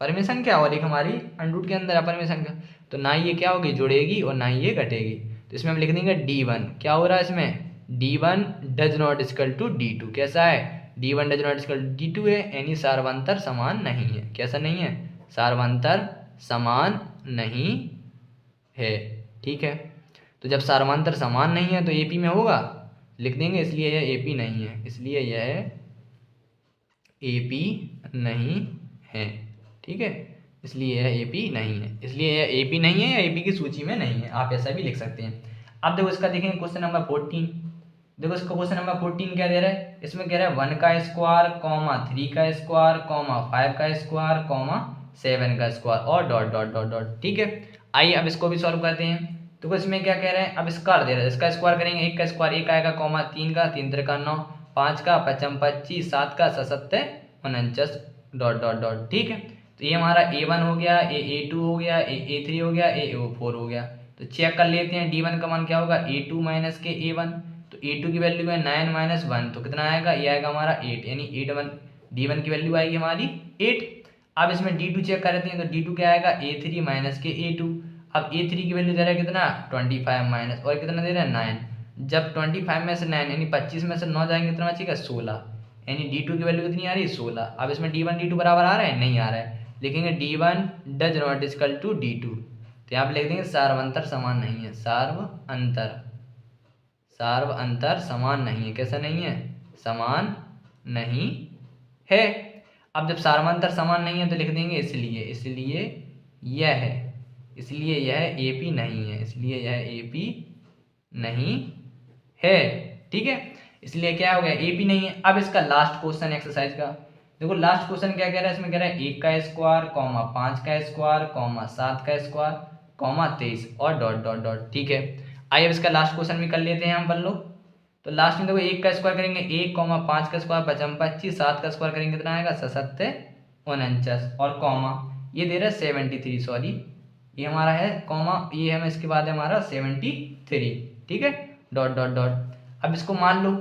परिमेय संख्या और एक हमारी अंडरूट के अंदर अपरिमेय संख्या, तो ना ही ये क्या होगी, जुड़ेगी और ना ही ये घटेगी। तो इसमें हम लिख देंगे D1 क्या हो रहा है इसमें, D1 does not equal to D2। कैसा है, D1 does not equal to D2 है, यानी सार्वंतर समान नहीं है। कैसा नहीं है, सार्वंतर समान नहीं है। ठीक है, तो जब सार्वंतर समान नहीं है तो AP में होगा, लिख देंगे, इसलिए यह AP नहीं है, इसलिए यह AP नहीं है। ठीक है, इसलिए यह AP नहीं है, इसलिए यह AP नहीं है या AP की सूची में नहीं है, आप ऐसा भी लिख सकते हैं। अब देखो इसका देखेंगे क्वेश्चन नंबर 14। देखो इसका क्वेश्चन नंबर 14 क्या दे रहा है, इसमें कह रहा है 1 का स्क्वायर, 3 का स्क्वायर, 5 का स्क्वायर, 7 का स्क्वायर और डॉट डॉट डॉट डॉट। ठीक है, आइए अब इसको भी सॉल्व करते हैं। तो इसमें क्या कह रहे हैं, अब स्क्वायर दे रहा है, इसका स्क्वायर करेंगे, 1 का स्क्वायर 1 आएगा, 3 का 3 त्रिका 9, 5 का 5 25, 7 का 7 49 डॉट डॉट डॉट। ठीक है, तो ये हमारा A1 हो गया, A2 हो गया, A3 हो गया, A4 हो गया। तो चेक कर लेते हैं D1 का मान क्या होगा, A2 माइनस के A1, तो A2 की वैल्यू है 9 माइनस 1, तो कितना आएगा, ये आएगा हमारा 8, यानी 8 D1 की वैल्यू आएगी हमारी 8। अब इसमें D2 चेक करते हैं, तो D2 क्या आएगा, A3 माइनस के A2। अब A3 की वैल्यू दे रहा है कितना, 25 माइनस, और कितना दे रहा है 9। जब 25 में से 9 यानी 25 में से 9 जाएंगे कितना बचेगा, 16, यानी D2 की वैल्यू कितनी आ रही है, 16। अब इसमें D1 D2 बराबर आ रहा है, नहीं आ रहा है, लिखेंगे D1 does not equal to D2। तो यहाँ पे लिख देंगे सार्वंतर समान नहीं है, सार्वंतर समान नहीं है। कैसा नहीं है, समान नहीं है। अब जब सार्वंतर समान नहीं है तो लिख देंगे इसलिए यह AP नहीं है, इसलिए यह AP नहीं है। ठीक है, इसलिए क्या हो गया, AP नहीं है। अब इसका लास्ट क्वेश्चन एक्सरसाइज का देखो, लास्ट क्वेश्चन क्या कह रहा है, इसमें कह रहा है 1 का स्क्वायर, 5 का स्क्वायर, 7 का स्क्वायर, 23 और डॉट डॉट डॉट। ठीक है, आइए अब इसका लास्ट क्वेश्चन भी कर लेते हैं हम पर लोग। तो लास्ट में देखो 1 का स्क्वायर करेंगे 1, 5 का स्क्वायर 55 25, 7 का स्क्वायर करेंगे कितना आएगा 77 49, और कॉमा ये दे रहा है 73, सॉरी ये हमारा है कॉमा, ये है इसके बाद है हमारा 73। ठीक है, डॉट डॉट डॉट। अब इसको मान लो,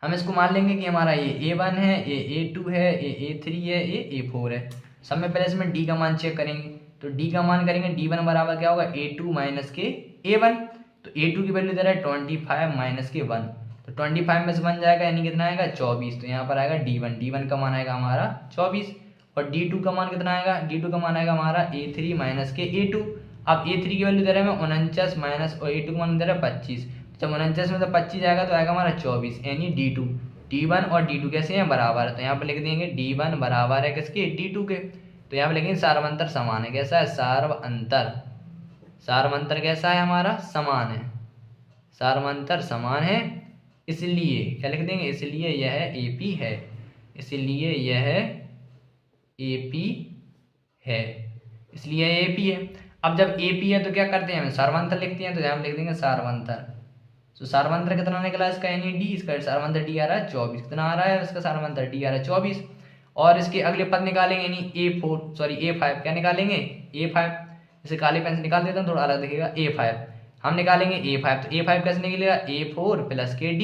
हम इसको मान लेंगे कि हमारा ये A1 है, ये A2 है, ये A3 है, ये A4 है। सब में पहले इसमें D का मान चेक करेंगे, तो D का मान करेंगे, D1 बराबर क्या होगा, A2 माइनस के A1। तो A2 की वैल्यू दे रहा है 25 माइनस के 1, तो 25 में से 1 जाएगा यानी कितना आएगा 24, तो यहाँ पर आएगा D1 का मान आएगा हमारा 24। और D2 का मान कितना आएगा, D2 का मान आएगा हमारा A3 माइनस के A2। अब A3 की वैल्यू दे रहा है हमें 49 माइनस, और A2 का मान दे रहा है 25, जब 49 में से 25 आएगा तो आएगा हमारा 24, यानी D1 और D2 कैसे हैं, बराबर है। तो यहाँ पर लिख देंगे D1 बराबर है किसके, D2 के। तो यहाँ पर लिखेंगे सार्वंतर समान है। कैसा है, सार्वंतर कैसा है हमारा, समान है, सार्वंतर समान है। इसलिए क्या लिख देंगे, इसलिए यह AP है, इसलिए यह AP है, इसलिए यह AP है। अब जब AP है तो क्या करते हैं, हम सार्वंतर लिखते हैं, तो यहाँ लिख देंगे सार्वंतर। तो सार्वंतर कितना निकला इसका, यानी D, इसका सार्वंतर D आ रहा है 24। कितना आ रहा है इसका सार्वंतर D आ रहा है 24। और इसके अगले पद निकालेंगे, यानी A5 क्या निकालेंगे, A5। इसे काले पेन से निकाल देता हूँ, थोड़ा अलग दिखेगा। A5 हम निकालेंगे A5, तो A5 कैसे निकलेगा, A4 प्लस के D,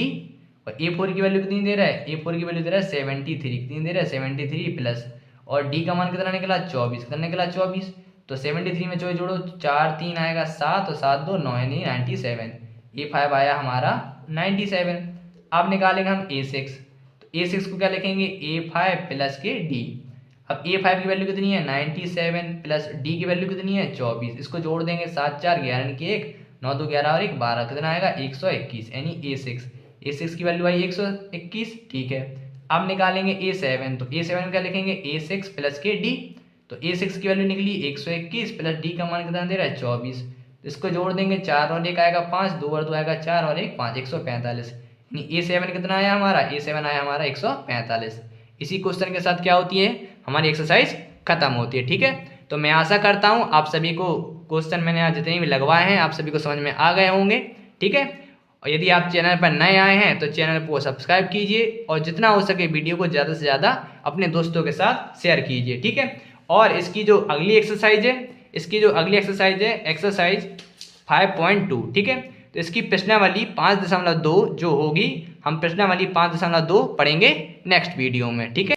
और A4 की वैल्यू कितनी दे रहा है, A4 की वैल्यू दे रहा है 73, कितनी दे रहा है 73 प्लस, और D का मान कितना निकला 24, कितना निकला 24। तो 73 में 24 जोड़ो, 4 3 आएगा 7, और 7 2 9, यानी 97। A5 आया हमारा 97। अब निकालेंगे हम A6, तो A6 को क्या लिखेंगे, A5 प्लस के D। अब A5 की वैल्यू कितनी है 97 प्लस D की वैल्यू कितनी है 24, इसको जोड़ देंगे 7 4 11 की 1, 9 2 11 और 1 12, कितना आएगा 121, यानी A6 की वैल्यू आई 121। ठीक है, अब निकालेंगे A7, तो A7 में क्या लिखेंगे, A6 प्लस के D। तो A6 की वैल्यू निकली 121 प्लस D का मान कितना दे रहा है 24, इसको जोड़ देंगे, 4 और 1 आएगा 5, 2 और 2 आएगा 4 और 1 5, 145। यानी A7 कितना आया हमारा, A7 आया हमारा 145। इसी क्वेश्चन के साथ क्या होती है, हमारी एक्सरसाइज खत्म होती है। ठीक है, तो मैं आशा करता हूँ आप सभी को क्वेश्चन मैंने आज जितने भी लगवाए हैं आप सभी को समझ में आ गए होंगे। ठीक है, और यदि आप चैनल पर नए आए हैं तो चैनल को सब्सक्राइब कीजिए और जितना हो सके वीडियो को ज़्यादा से ज़्यादा अपने दोस्तों के साथ शेयर कीजिए। ठीक है, और इसकी जो अगली एक्सरसाइज है, एक्सरसाइज 5.2। ठीक है, तो इसकी प्रश्नावली 5.2 जो होगी, हम प्रश्नावली 5.2 पढ़ेंगे नेक्स्ट वीडियो में। ठीक है।